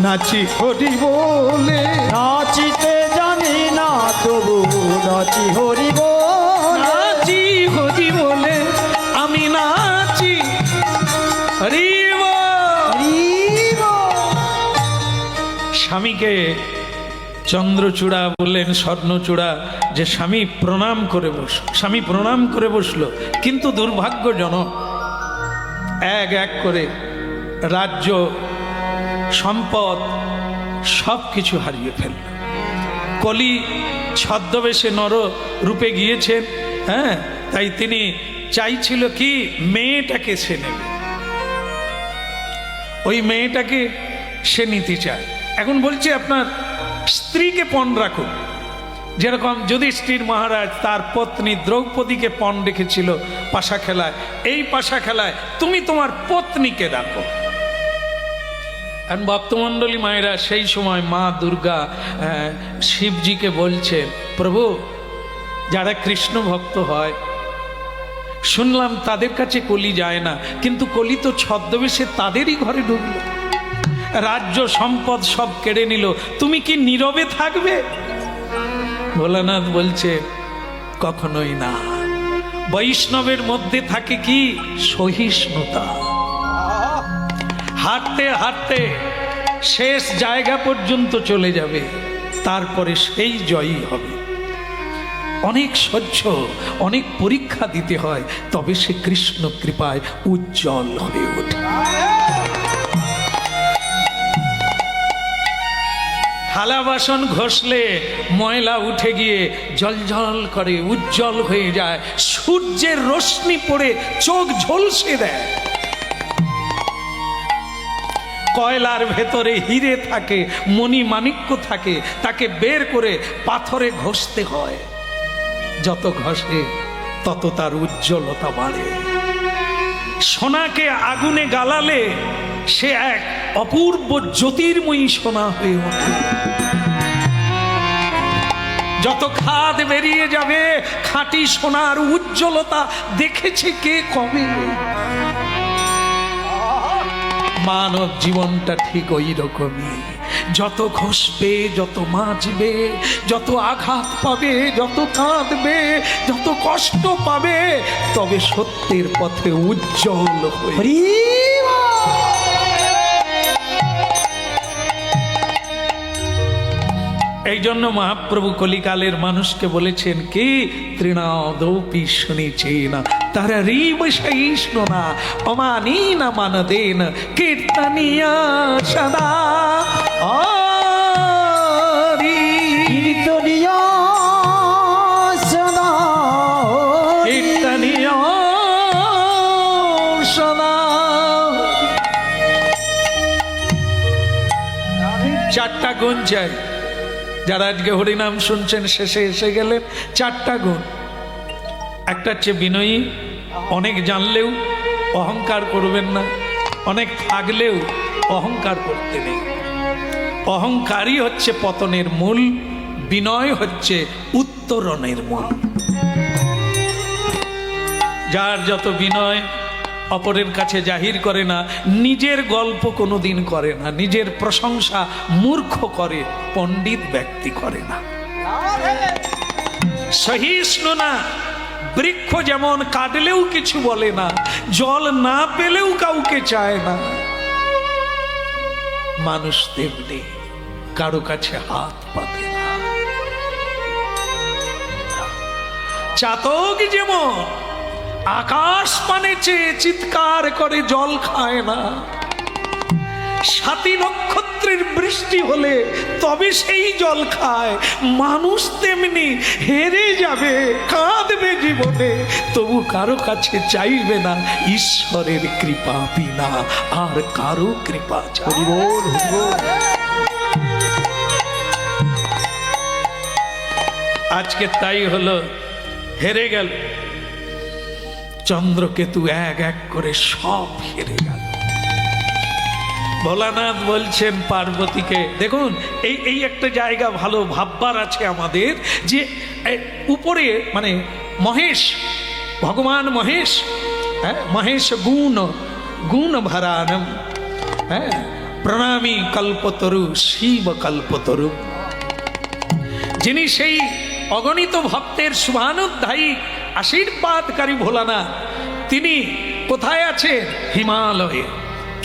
নাচি হরি বলে। নাচিতে জানি না তবু নাচি হরি বলে। নাচি হরি বলে, আমি নাচি হরি বল। স্বামীকে চন্দ্রচূড়া বললেন, স্বর্ণচূড়া, যে স্বামী প্রণাম করে বসল। স্বামী প্রণাম করে বসলো, কিন্তু দুর্ভাগ্যজনক এক এক করে রাজ্য সম্পদ সব কিছু হারিয়ে ফেলল। কলি ছদ্মবেশে নর রূপে গিয়েছেন, হ্যাঁ, তাই তিনি চাইছিল কি মেয়েটাকে সে নেবে, ওই মেয়েটাকে সে নিতে চায়। এখন বলছে আপনার স্ত্রীকে পণ রাখুন, যেরকম যুধিষ্ঠির মহারাজ তার পত্নী দ্রৌপদীকে পণ রেখেছিল পাশা খেলায়, এই পাশা খেলায় তুমি তোমার পত্নীকে রাখো। ভক্তমণ্ডলী মায়েরা সেই সময় মা দুর্গা শিবজিকে বলছে, প্রভু যারা কৃষ্ণ ভক্ত হয় শুনলাম তাদের কাছে কলি যায় না, কিন্তু কলি তো ছদ্মবেশে তাদেরই ঘরে ঢুকলো, রাজ্য সম্পদ সব কেড়ে নিল, তুমি কি নীরবে থাকবে? ভোলানাথ বলছে কখনোই না। বৈষ্ণবের মধ্যে থাকে কি সহিষ্ণুতা। হাঁটতে হাঁটতে শেষ জায়গা পর্যন্ত চলে যাবে, তারপরে সেই জয়ী হবে। অনেক সহ্য, অনেক পরীক্ষা দিতে হয়, তবে সে কৃষ্ণ কৃপায় উজ্জ্বল হয়ে ওঠে। থালা বাসন ঘষলে ময়লা উঠে গিয়ে জলজল করে উজ্জ্বল হয়ে যায়, সূর্যের রশ্মি পড়ে চোখ ঝলসে দেয়। কয়লার ভেতরে হিরে থাকে, মণি মাণিক্য থাকে, তাকে বের করে পাথরে ঘষতে হয়, যত ঘষে তত তার উজ্জ্বলতা বাড়ে। সোনাকে আগুনে গালালে সে এক অপূর্ব জ্যোতির্ময়ী সোনা হয়ে ওঠে। যত খাদ বেরিয়ে যাবে, খাঁটি সোনার উজ্জ্বলতা দেখেছে কে কবে? মানব জীবনটা ঠিক ওই রকমই, যত ঘষবে, যত মাজবে, যত আঘাত পাবে, যত কাঁদবে, যত কষ্ট পাবে, তবে সত্যের পথে উজ্জ্বল হয়ে। এই জন্য মহাপ্রভু কলিকালের মানুষকে বলেছেন কি, তৃণাদৌপি শুনেছেন তারা রিব সহিষ্ণ না অমানি না মানদেন কীর্তনিয়া সদা কীর্তনিয়া সদা, কীর্তনিয়া সদা। চারটা গুণ চাই। যারা আজকে হরিনাম শুনছেন শেষে এসে গেলেন, চারটা গুণ। একটা হচ্ছে বিনয়ী, অনেক জানলেও অহংকার করবেন না, অনেক থাকলেও অহংকার করতে নেই। অহংকারই হচ্ছে পতনের মূল, বিনয় হচ্ছে উত্তরণের মূল। যার যত বিনয় অপরের কাছে জাহির করে না, নিজের গল্প কোনোদিন করে না, নিজের প্রশংসা মূর্খ করে, পণ্ডিত ব্যক্তি করে না। সহিষ্ণু না, বৃক্ষ যেমন কাটলেও কিছু বলে না, জল না পেলেও কাউকে চায় না, মানুষ তেমনি কারো কাছে হাত পাতে না। চাতক যেমন আকাশ পানে চেয়ে চিৎকার করে জল খায় না, সাতী নক্ষত্রের বৃষ্টি হলে তবে সেই জল খায়, মানুষ তেমনি হেরে যাবে, কাঁদবে জীবনে, তবু কারো কাছে চাইবে না ঈশ্বরের কৃপা বিনা আর কারো কৃপা চাইবে। আজকে তাই হলো, হেরে গেল চন্দ্রকেতু, এক এক করে সব হেরে গেল। ভোলানাথ বলছেন পার্বতীকে, দেখুন এই একটা জায়গা ভালো ভাববার আছে আমাদের, যে উপরে মানে মহেশ, ভগবান মহেশ, হ্যাঁ, মহেশ গুণ গুণ ভরানম, হ্যাঁ, প্রণামী কল্পতরু শিব কল্পতরু, যিনি সেই অগণিত ভক্তের শুভানুধ্যায়ী আশীর্বাদকারী ভোলানাথ, তিনি কোথায় আছেন? হিমালয়ে।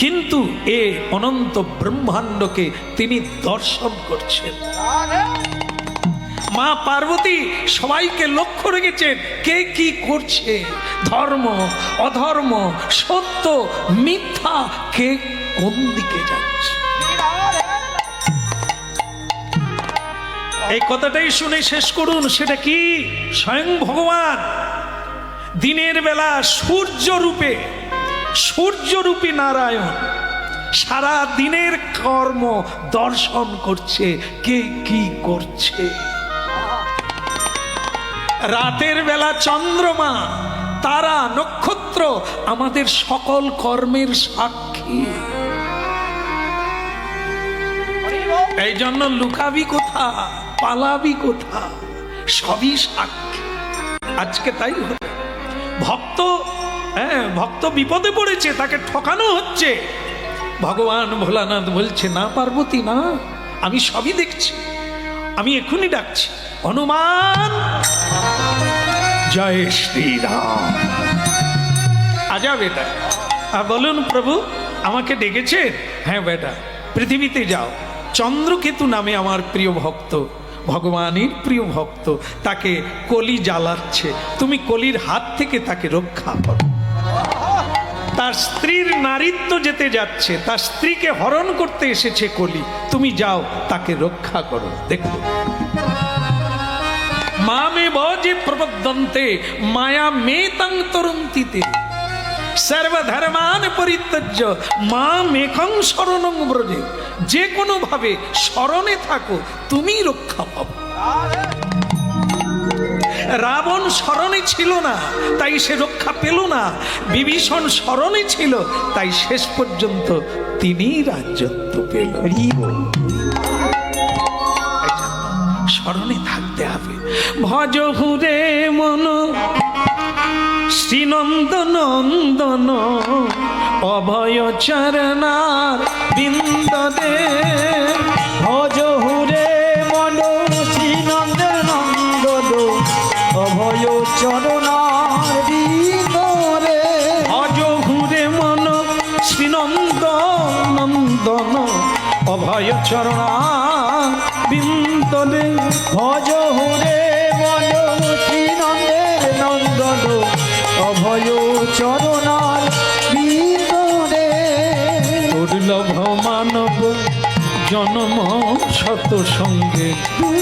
কিন্তু এ অনন্ত ব্রহ্মাণ্ডকে তিনি দর্শন করছেন। মা পার্বতী সবাইকে লক্ষ্য রেখেছেন কে কি করছে, ধর্ম অধর্ম, সত্য মিথ্যা, কে কোন দিকে যাচ্ছে। এই কথাটাই শুনে শেষ করুন। সেটা কি? স্বয়ং ভগবান দিনের বেলা সূর্যরূপী নারায়ণ সারা দিনের কর্ম দর্শন করছে কে কি করছে। রাতের বেলা চন্দ্রমা, তারা, নক্ষত্র আমাদের সকল কর্মের সাক্ষী। এই জন্য লুকাবি কোথা, পালাবি কোথা, সবই সাক্ষী। আজকে তাই হলো। ভক্ত বিপদে পড়েছে, তাকে ঠকানো হচ্ছে। ভগবান ভোলানাথ বলছে, না পার্বতী না, আমি সবই দেখছি, আমি এখনই ডাকছি, হনুমান জয় শ্রীরাম, আজা বেটা। বলুন প্রভু আমাকে ডেকেছেন? হ্যাঁ বেটা, পৃথিবীতে যাও, চন্দ্রকেতু নামে আমার প্রিয় ভক্ত, ভগবানের প্রিয় ভক্ত, তাকে কলি জ্বালাচ্ছে, তুমি কলির হাত থেকে তাকে রক্ষা করো। তার স্ত্রীর নারীত্ব যেতে যাচ্ছে, তার স্ত্রীকে হরণ করতে এসেছে কলি, তুমি যাও তাকে রক্ষা করো। দেখো মামে বজে প্রবদ্ধন্তে মায়া মেতং তরন্তিতে সর্বধর্মান পরিত্যজ্য মামেকং শরণং ব্রজে। যে কোনো ভাবে শরণে থাকো, তুমি রক্ষা পাবো। রাবণ শরণে ছিল না, তাই সে রক্ষা পেল না। বিভীষণ শরণে ছিল, তাই শেষ পর্যন্ত তিনি রাজ্যত্ব পেল। স্মরণে থাকতে হবে। ভজ হুরে মন শ্রীনন্দনন্দন অভয় চরণার বিন্দদে। ভজ হুরে মন শ্রীনন্দনন্দন অভয় চরণার বিন্দরে। ভজ হুরে মন শ্রীনন্দনন্দন অভয় চরণার বিন্দদে। ভজ হুরে মন শ্রীনন্দের নন্দন অভয় চরণার বিন্দরে। দুর্লভ মানব জনম শত সঙ্গে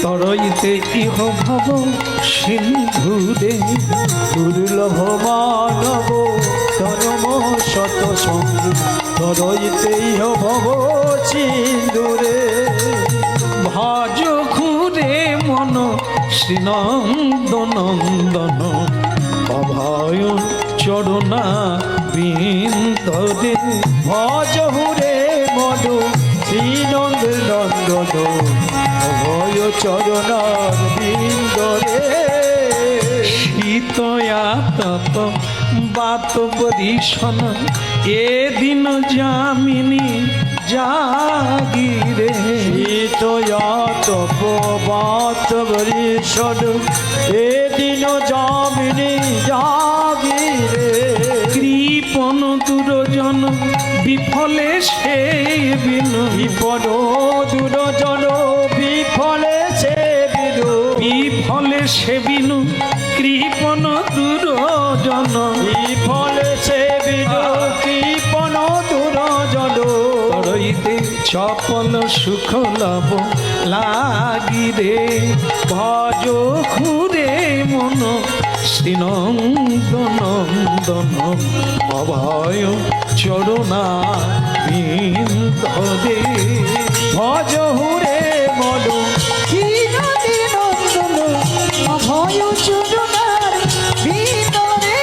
তরইতে ইহ ভব সিন্ধুরে। দুর্লভ মানব জনম শত সঙ্গে তরইতে ভব সিন্ধুরে। ভজ ঘুরে মন শ্রীনন্দনন্দন অভয় চরণা বিন্দরে। ভজ হুরে মন শ্রীনন্দনন্দন অভয় চরণার বিন্দরে। শীতয়া তত বাত বরিশন এ দিন যামিনী জাগিরে। শীতয়া তপ বাত বরিশন এ দিন যামিনী জাগিরে। কৃপণ দুরজন বিফলে সে বিনু। বিপদ দুরজন বিফলে সে বিনু। বিফলে সে বিনু কৃপণ দুরজন। বিফলে সে বিনু কৃপণ দুরজন। তরইতে চপল সুখ লাভ লাগিরে। ভজ ঘুরে মন শ্রীনন্দনন্দন অভয় চরণা বিন্দরে। ভজ হুরে মন শ্রীনন্দন অভয় চরণার বিন্দরে।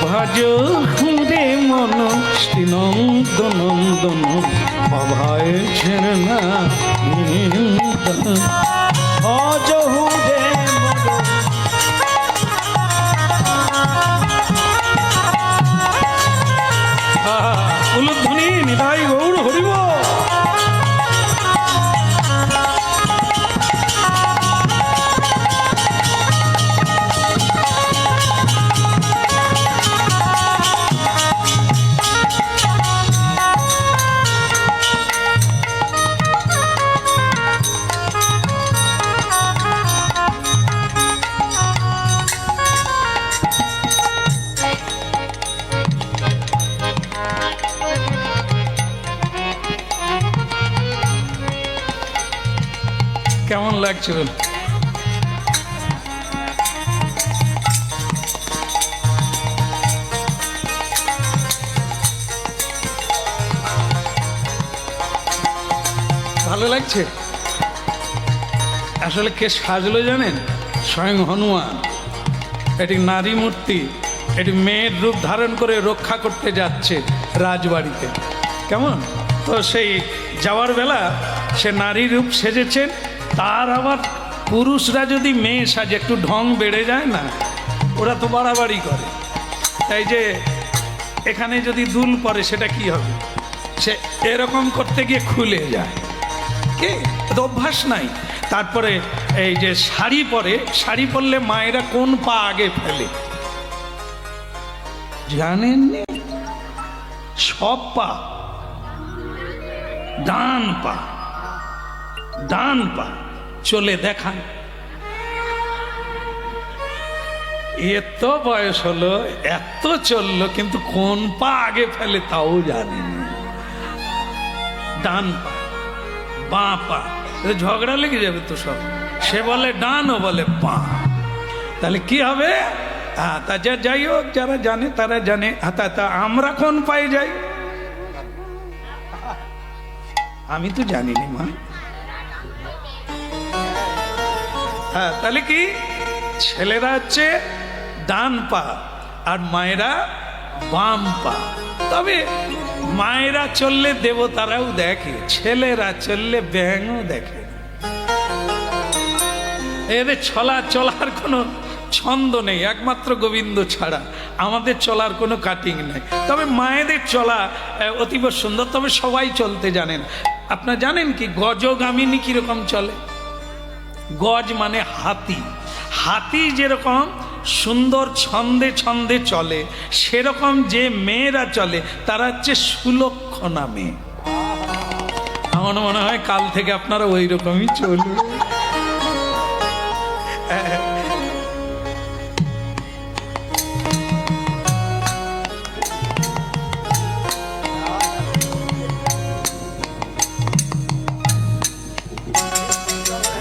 ভজ ঘুরে মন শ্রীনন্দনন্দন অভয় ঝরনা। ভজ হুরে মন উলুধ্বনি নিতাই গৌর হরিব। লাগছে বল? ভালো লাগছে? আসলে কে সাজলো জানেন? স্বয়ং হনুমান। এটি নারী মূর্তি, এটি মেয়ের রূপ ধারণ করে রক্ষা করতে যাচ্ছে রাজবাড়িতে। কেমন? তো সেই যাওয়ার বেলা সে নারী রূপ সেজেছেন। তার আবার পুরুষরা যদি মেয়ে সাজে একটু ঢং বেড়ে যায় না, ওরা তো বাড়াবাড়ি করে। তাই যে এখানে যদি দুল পরে সেটা কি হবে? সে এরকম করতে গিয়ে খুলে যায়। কে? তো অভ্যাস নাই। তারপরে এই যে শাড়ি পরে, শাড়ি পরলে মায়েরা কোন পা আগে ফেলে জানেননি? সব পা, ডান পা, ডান পা চলে দেখান। এত বয়স হলো, এত চললো, কিন্তু কোন পা আগে ফেলে তাও জানেন। ডান পা, বাঁ পা, ঝগড়া লেগে যাবে তো সব। সে বলে ডান, ও বলে বাঁ, তাহলে কি হবে? তা যাই হোক, যারা জানে তারা জানে। তা আমরা কোন পায়ে যাই? আমি তো জানি না মা। তাহলে কি? ছেলেরা হচ্ছে ডান পা আর মায়েরা বাম পা। তবে মায়েরা চললে দেবতারাও দেখে, ছেলেরা চললে ব্যাঙও দেখে। এদের চলার কোনো ছন্দ নেই, একমাত্র গোবিন্দ ছাড়া আমাদের চলার কোনো কাটিং নেই। তবে মায়েদের চলা অতীব সুন্দর, তবে সবাই চলতে জানেন। আপনারা জানেন কি গজগামিনী কিরকম চলে? গজ মানে হাতি। হাতি যেরকম সুন্দর ছন্দে ছন্দে চলে, সেরকম যে মেয়েরা চলে তারা হচ্ছে সুলক্ষণা মেয়ে। আমার মনে হয় কাল থেকে আপনারা ওই রকমই চলবে।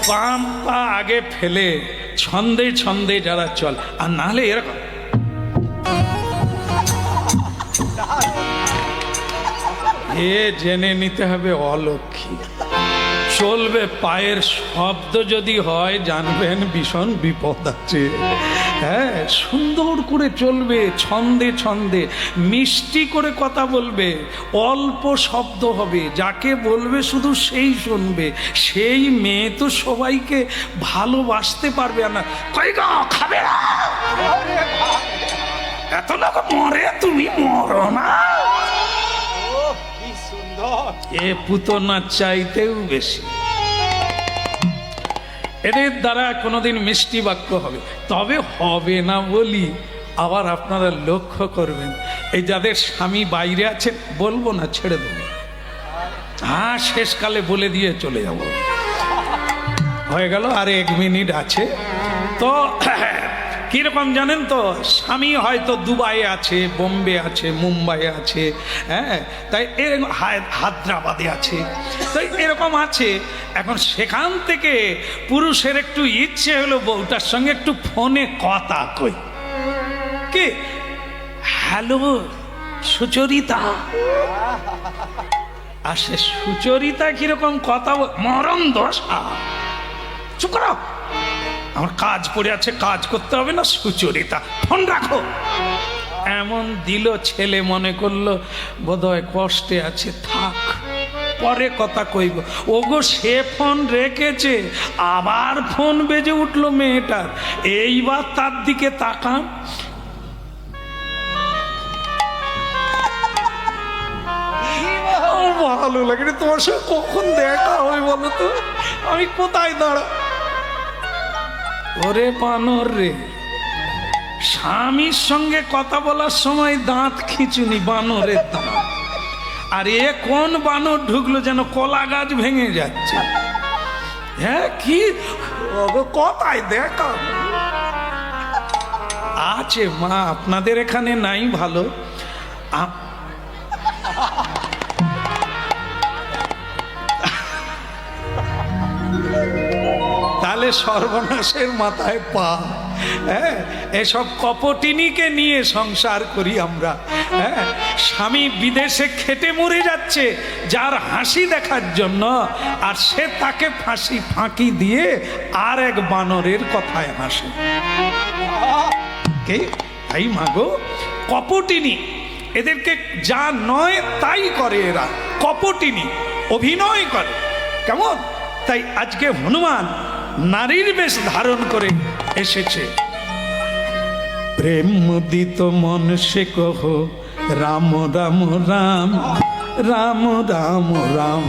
বাম পা আগে ফেলে ছন্দে ছন্দে যারা চল, আর নাহলে এরকম জেনে নিতে হবে অলক্ষী। চলবে, পায়ের শব্দ যদি হয় জানবেন ভীষণ বিপদ আছে। হ্যাঁ, সুন্দর করে চলবে, ছন্দে ছন্দে, মিষ্টি করে কথা বলবে, অল্প শব্দ হবে, যাকে বলবে শুধু সেই শুনবে। সেই মেয়ে তো সবাইকে ভালোবাসতে পারবে না। কই গো, খাবে না? এত লোক মরে, তুমি মরো না। এ পুতনা চাইতেও বেশি। এদের দ্বারা কোনোদিন মিষ্টি বাক্য হবে, তবে হবে না বলি আবার আপনারা লক্ষ্য করবেন, এই যাদের স্বামী বাইরে আছেন, বলবো না, ছেড়ে দেবো। হ্যাঁ, শেষকালে বলে দিয়ে চলে যাব। হয়ে গেল, আর 1 মিনিট আছে। তো কিরকম জানেন তো? স্বামী হয়তো দুবাইয়ে আছে, বোম্বে আছে, মুম্বাই আছে, হ্যাঁ, তাই এরকম হায়দ্রাবাদে আছে, তাই এরকম আছে। এখন সেখান থেকে পুরুষের একটু ইচ্ছে হলো বউটার সঙ্গে একটু ফোনে কথা কই। কি, হ্যালো সুচরিতা। আর সে সুচরিতা কিরকম কথা, মরণ দশা, চুপ করো, আমার কাজ পড়ে আছে, কাজ করতে হবে না, সুচরিতা ফোন রাখো। এমন দিল, ছেলে মনে করলো বোধহয় কষ্টে আছে, থাক, পরে কথা কইব। ওগো, সে ফোন রেখেছে, আবার ফোন বেজে উঠলো মেয়েটার। এইবার তার দিকে তাকান, ভালো লাগে রে, তোমার সাথে কখন দেখা হয় বলো তো? আমি কোথায় দাঁড়া? ওরে বানর রে, স্বামীর সঙ্গে কথা বলার সময় দাঁত খিচুনি, বানরের দাঁত। আর এ কোন বানর ঢুকলো যেন কলা গাছ ভেঙে যাচ্ছে। হ্যাঁ, কি কোথায় দেখা আছে? মা, আপনাদের এখানে নাই ভালো। আরে সর্বনাশের মাথায় পা। হ্যাঁ, এসব কপটিনীকে নিয়ে সংসার করি আমরা। হ্যাঁ, স্বামী বিদেশে খেটে মরে যাচ্ছে যার হাসি দেখার জন্য, আর সে তাকে ফাঁকি দিয়ে আর এক বানরের কথায় হাসে। কে? তাই মাগো, কপটিনী। এদেরকে যা নয় তাই করে এরা, কপটিনী, অভিনয় করে। কেমন? তাই আজকে হনুমান নারীর বেশ ধারণ করে এসেছে। প্রেম মুদিত মন সে কহ রাম রাম রাম রাম রাম রাম।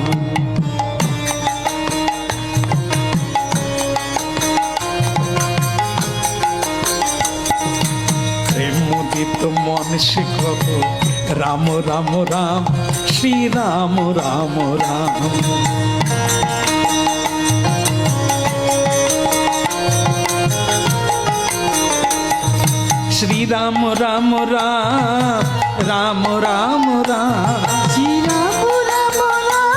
প্রেম মুদিত মন সে কহ রাম রাম রাম শ্রী রাম রাম রাম। श्री राम राम राम राम राम राम শ্রী রাম রাম রাম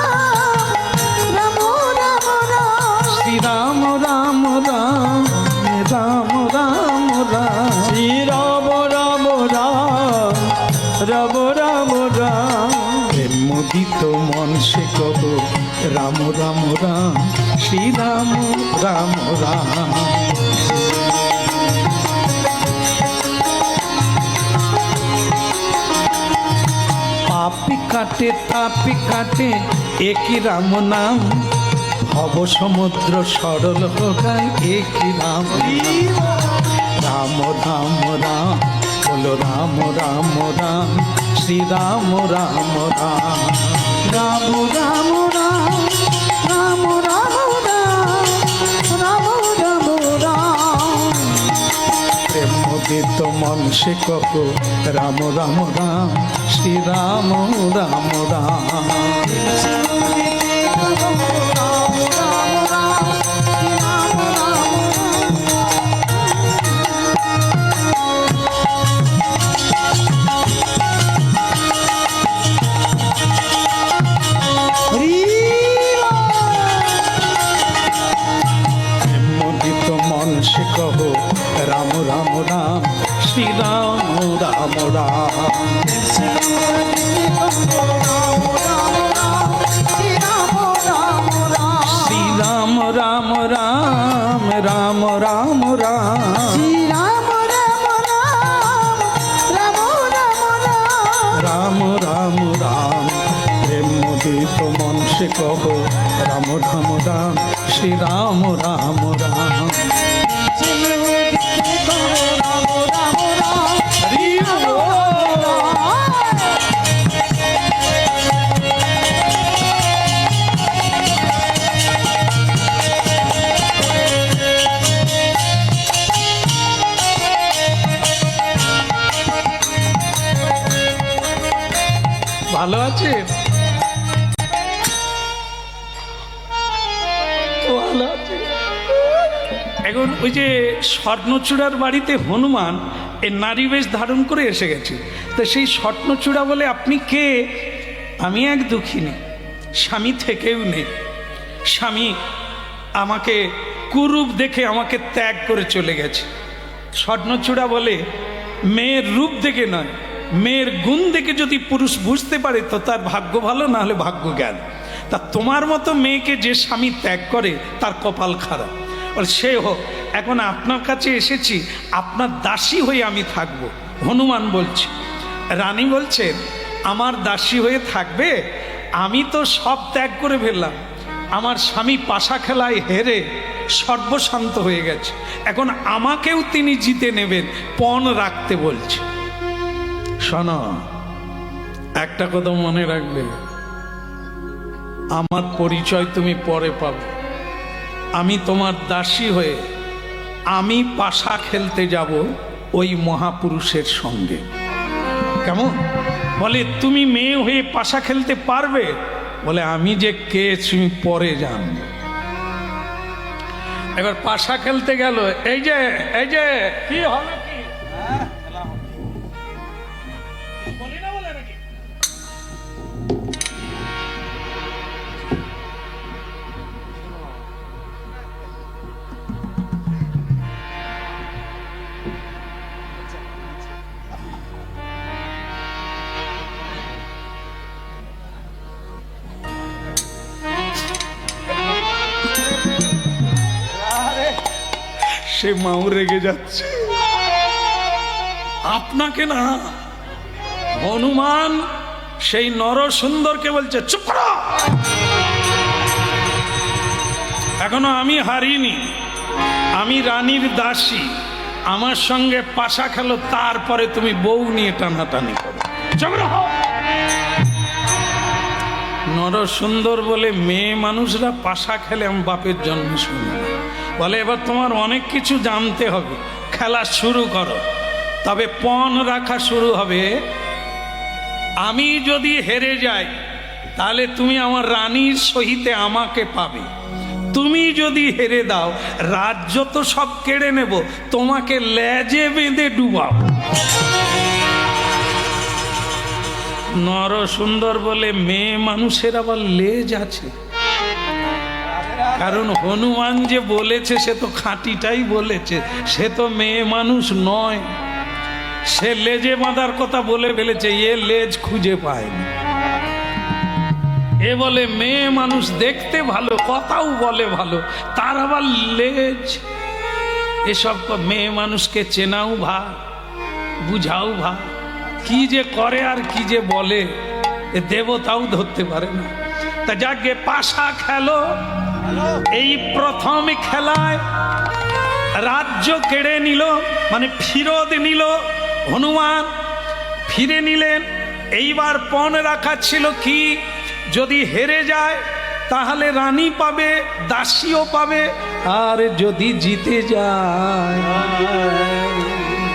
রাম রাম রাম। श्री राम राम राम राम राम राम। শ্রী রাম রাম রাম রাম রাম রাম। प्रेम मुदित मन से कहो राम राम राम श्री राम राम राम। पापी काटे तापी काटे एक ही राम नाम। भव समुद्र सरल हो गए एक ही राम राम राम राम। बोलो राम राम राम श्री राम राम राम। রাম রাম রাম রাম রাম রাম রাম রাম। प्रेम मुदित मन से कहो राम राम राम श्री राम राम राम। मुदित मन से कहो राम राम राम श्री राम राम राम। श्री राम राम राम राम राम राम। राम राम राम। प्रेम मुदित मन से कहो राम राम राम श्री राम राम राम। हरि बोल। ভালো আছে? ভালো আছে। এখন ওই যে স্বর্ণচূড়ার বাড়িতে হনুমান এই নারী বেশ ধারণ করে এসে গেছে। তো সেই স্বর্ণচূড়া বলে আপনি কে? আমি এক দুঃখিনী, স্বামী থেকেও নেই। স্বামী আমাকে কুরূপ দেখে আমাকে ত্যাগ করে চলে গেছে। স্বর্ণচূড়া বলে মেয়ের রূপ দেখে নয়, মেয়ের গুণ দেখে যদি পুরুষ বুঝতে পারে তো তার ভাগ্য ভালো, না হলে ভাগ্য জ্ঞান। তা তোমার মতো মেয়েকে যে স্বামী ত্যাগ করে তার কপাল খারাপ। সে হোক, এখন আপনার কাছে এসেছি, আপনার দাসী হয়ে আমি থাকবো। হনুমান বলছে। রানী বলছেন আমার দাসী হয়ে থাকবে? আমি তো সব ত্যাগ করে ফেললাম। আমার স্বামী পাশা খেলায় হেরে সর্বশান্ত হয়ে গেছে, এখন আমাকেও তিনি জিতে নেবেন, পণ রাখতে বলছে। শোনো, একটা কথা মনে রাখবে, আমার পরিচয় তুমি পরে পাবে। আমি তোমার দাসী হয়ে আমি পাশা খেলতে যাব ওই মহাপুরুষের সঙ্গে। কেমন? বলে তুমি মেয়ে হয়ে পাশা খেলতে পারবে? বলে আমি যে কে তুমি পরে জানবে। এবার পাশা খেলতে গেল। এই যে কি হলো কি? বলি না বলে নাকি? সে মাও রেগে যাচ্ছে। আপনাকে না, হনুমান সেই নরসুন্দরকে বলছে চুপ করো, এখনো আমি হারিনি, আমি রানীর দাসী, আমার সঙ্গে পাশা খেলো, তারপরে তুমি বউ নিয়ে টানাটানি করো, ঝগড়া হও। নরসুন্দর বলে মেয়ে মানুষরা পাশা খেলে আমি বাপের জন্ম শুনি না। বলে এবার তোমার অনেক কিছু জানতে হবে, খেলা শুরু করো, তবে পণ রাখা শুরু হবে। আমি যদি হেরে যাই তাহলে তুমি আমার রানীর সহিতে আমাকে পাবে, তুমি যদি হেরে দাও রাজ্য তো সব কেড়ে নেব, তোমাকে লেজে বেঁধে ডুবাবো। নরসুন্দর বলে মেয়ে মানুষের আবার লেজ আছে? কারণ হনুমান যে বলেছে সে তো খাঁটিটাই বলেছে, সে তো মেয়ে মানুষ নয়, সে লেজে বাঁধার কথা বলে ফেলেছে, এ লেজ খুঁজে পায়নি। এ বলে মেয়ে মানুষ দেখতে ভালো, কথাও বলে ভালো, তার আবার লেজ। এসব মেয়ে মানুষকে চেনাও ভাগ, বুঝাও ভাগ, কি যে করে আর কি যে বলে এ দেবতাও ধরতে পারে না। তা যাকে পাশা খেলো, এই প্রথম খেলায় রাজ্য কেড়ে নিল, মানে ফিরত নিল হনুমান, ফিরে নিলেন। এইবার পণ রাখা ছিল কি, যদি হেরে যায় তাহলে রানী পাবে, দাসীও পাবে, আর যদি জিতে যায়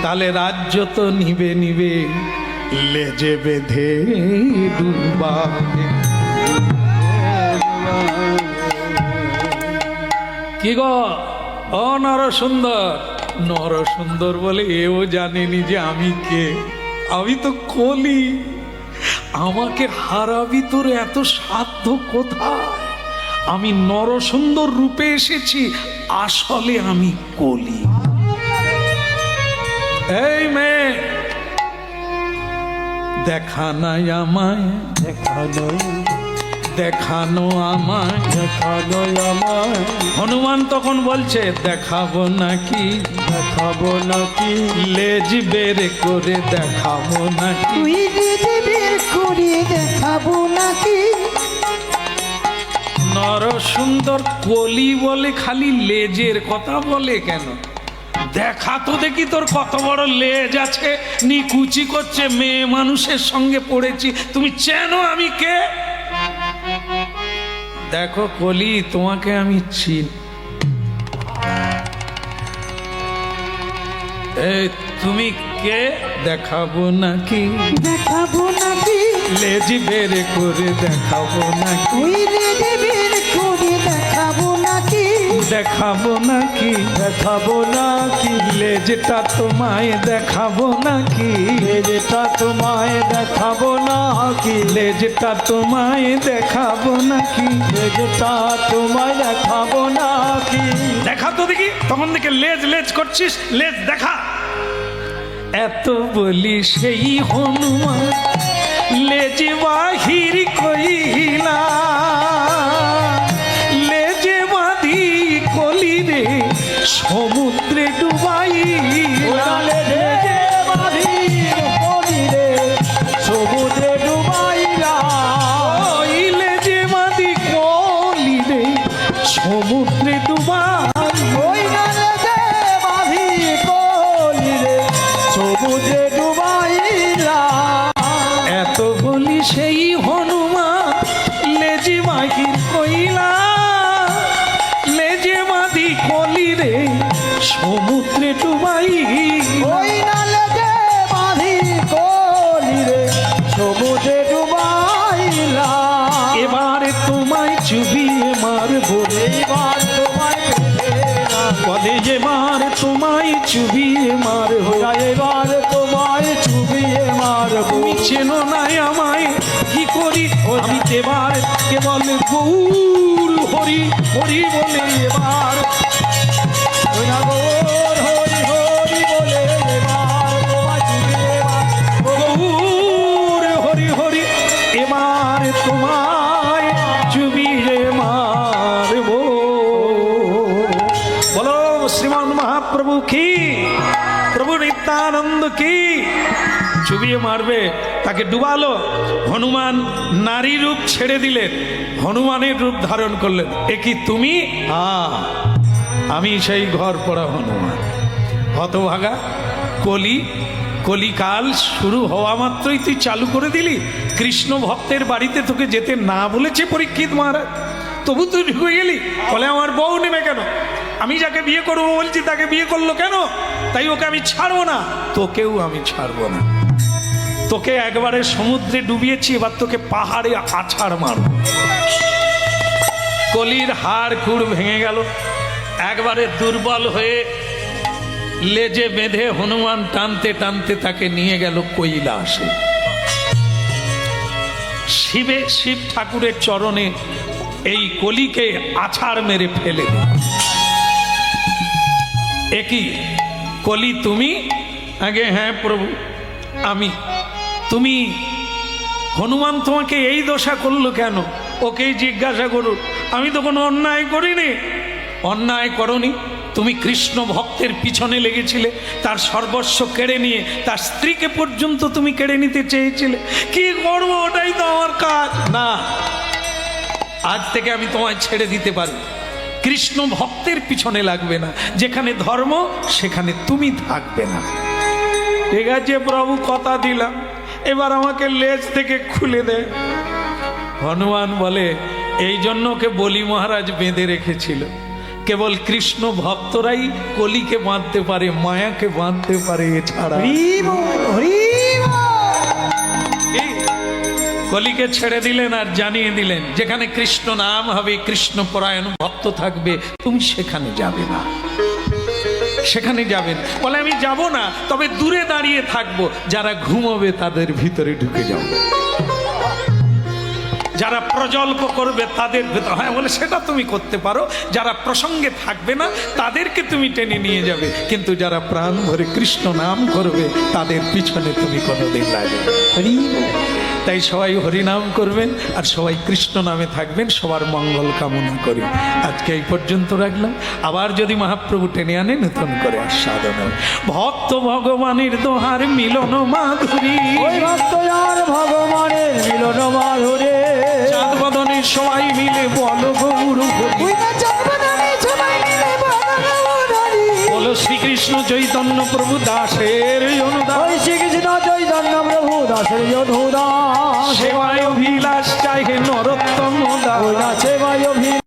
তাহলে রাজ্য তো নিবে নিবে, লেজে বেঁধে ডুবাবে। কি গো ও নরসুন্দর? নরসুন্দর বলে এও জানেনি যে আমি কে, আমি তো কলি, আমাকে হারাবি তোর এত সাধ্য কোথায়? আমি নরসুন্দর রূপে এসেছি, আসলে আমি কলি। এই মেয়ে দেখা নাই আমায়, দেখানো আমায়, দেখানো আমায়। হনুমান তখন বলছে দেখাবো নাকি, দেখাবো নাকি, লেজ বের করে দেখাবো নাকি, লেজ বের করে দেখাবো নাকি। নরসুন্দর কলি বলে খালি লেজের কথা বলে কেন? দেখা তো দেখি তোর কত বড় লেজ আছে, নিকুচি করছে, মেয়ে মানুষের সঙ্গে পড়েছি, তুমি চেনো আমি কে? দেখো কলি, তোমাকে আমি চিনি। তুমি কে? দেখাবো নাকি, দেখাবো নাকি, লেজ বের করে দেখাবো নাকি, লেজ বের করে দেখাবো নাকি, দেখাবো নাকি, দেখাবো নাকি, লেজটা তোমায় দেখাবো নাকি, লেজটা তোমায় দেখাবো নাকি, লেজটা তোমায় দেখাবো নাকি, লেজটা তোমায় দেখাবো নাকি। দেখা তো দেখি, তখন থেকে লেজ লেজ করছিস, লেজ দেখা। এত বলি সেই হনুমান লেজ বাহির কইলা, লেজে বাঁধি কলি রে সমুদ্রে ডুবাইলা, লেজে বাঁধি কলি রে সমুদ্রে ডুবাইলা, ওই লেজে বাঁধি কলি রে সমুদ্রে ডুবাই, ওই লেজে বাঁধি কলি রে সমুদ্রে ডুবাইলা। এত বলি সেই হনুমান লেজে বাহির কইলা, লেজে বাঁধি কলি রে সমুদ্রে ডুবাই, ওই লেজে বাঁধি কলি রে সমুদ্রে ডুবাইলা। এবারে তোমায় চুবিয়ে মারবো, এবার তোমায় বলে এবার তোমায় চুবিয়ে মারবো, এবার তোমায় চুবিয়ে মারবো। তুমি চেনো না আমায়, কি করি আমি এবার কেবল গৌর হরি হরি বলে, এবার হরি হরি বলে এবার তোমায় চুবিয়ে মারবো। গৌর হরি হরি, এবার তোমায় চুবিয়ে মারবো। বলো শ্রীমান মহাপ্রভু আনন্দ কি, চুবিয়ে মারবে, তাকে ডুবালো। হনুমান নারী রূপ ছেড়ে দিলেন, হনুমানের রূপ ধারণ করলেন। এ কি তুমি? আমি সেই ঘর পড়া হনুমান। হতভাগা, কলিকাল শুরু হওয়া মাত্রই তুই চালু করে দিলি। কৃষ্ণ ভক্তের বাড়িতে তোকে যেতে না বলেছে পরীক্ষিত মহারাজ, তবু তুই ঢুকে গেলি। বলে আমার বউ নেবে কেন? আমি যাকে বিয়ে করবো বলছি তাকে বিয়ে করলো কেন? তাই ওকে আমি ছাড়বো না। তোকেও আমি ছাড়বো না। তোকে একবারে সমুদ্রে ডুবিয়েছি, এবার তোকে পাহাড়ে আছাড় মারব। কলির হাড় কুড় ভেঙে গেল, একবারে দুর্বল হয়ে লেজে বেঁধে হনুমান টানতে টানতে তাকে নিয়ে গেল কৈলাসে। শিব ঠাকুরের চরণে এই কলিকে আছাড় মেরে ফেলে দিল। একই কলি তুমি? আগে হ্যাঁ প্রভু আমি। তুমি? হনুমান তোমাকে এই দশা করলো কেন? ওকেই জিজ্ঞাসা করুন। আমি তো কোনো অন্যায় করিনি। অন্যায় করনি, তুমি কৃষ্ণ ভক্তের পিছনে লেগেছিলে, তার সর্বস্ব কেড়ে নিয়ে তার স্ত্রীকে পর্যন্ত তুমি কেড়ে নিতে চেয়েছিলে। কি করবো, ওটাই তো আমার কাজ। না, আজ থেকে আমি তোমায় ছেড়ে দিতে পারি। কৃষ্ণ ভক্তের পিছনে লাগবে না, যেখানে ধর্ম সেখানে তুমি থাকবে না। ঠিক আছে প্রভু, কথা দিলাম, এবার আমাকে লেজ থেকে খুলে দে। হনুমান বলে এই জন্য ওকে বলি মহারাজ বেঁধে রেখেছিল। কেবল কৃষ্ণ ভক্তরাই কলিকে বাঁধতে পারে, মায়াকে বাঁধতে পারে, এছাড়া। কলিকে ছেড়ে দিলেন আর জানিয়ে দিলেন যেখানে কৃষ্ণ নাম হবে, কৃষ্ণ পরায়ণ ভক্ত থাকবে, তুমি সেখানে যাবে না, সেখানে যাবেন। বলে আমি যাব না, তবে দূরে দাঁড়িয়ে থাকবো, যারা ঘুমোবে তাদের ভিতরে ঢুকে যাব, যারা প্রজল্প করবে তাদের ভেতর। হ্যাঁ বলে সেটা তুমি করতে পারো, যারা প্রসঙ্গে থাকবে না তাদেরকে তুমি টেনে নিয়ে যাবে, কিন্তু যারা প্রাণ ভরে কৃষ্ণ নাম করবে তাদের পিছনে তুমি কোনোদিন লাগবে। তাই সবাই হরিনাম করবেন আর সবাই কৃষ্ণ নামে থাকবেন। সবার মঙ্গল কামনা করি। আজকে এই পর্যন্ত রাখলাম, আবার যদি মহাপ্রভু টেনে আনে নতুন করে আস্বাদন। ভক্ত ভগবানের দোহার মিলন মাধুরী, ভক্ত আর ভগবানের মিলন মাধুরী, চাঁদ বদনে সবাই মিলে বল গৌর হরি। বলো শ্রীকৃষ্ণ চৈতন্য প্রভু দাসের অনুদান, শ্রীকৃষ্ণ চৈতন্য প্রভু দাসের অনুদান, সেবায় অভিলাষ চাই হে নরোত্তম দাস, সেবায় অভিলাষ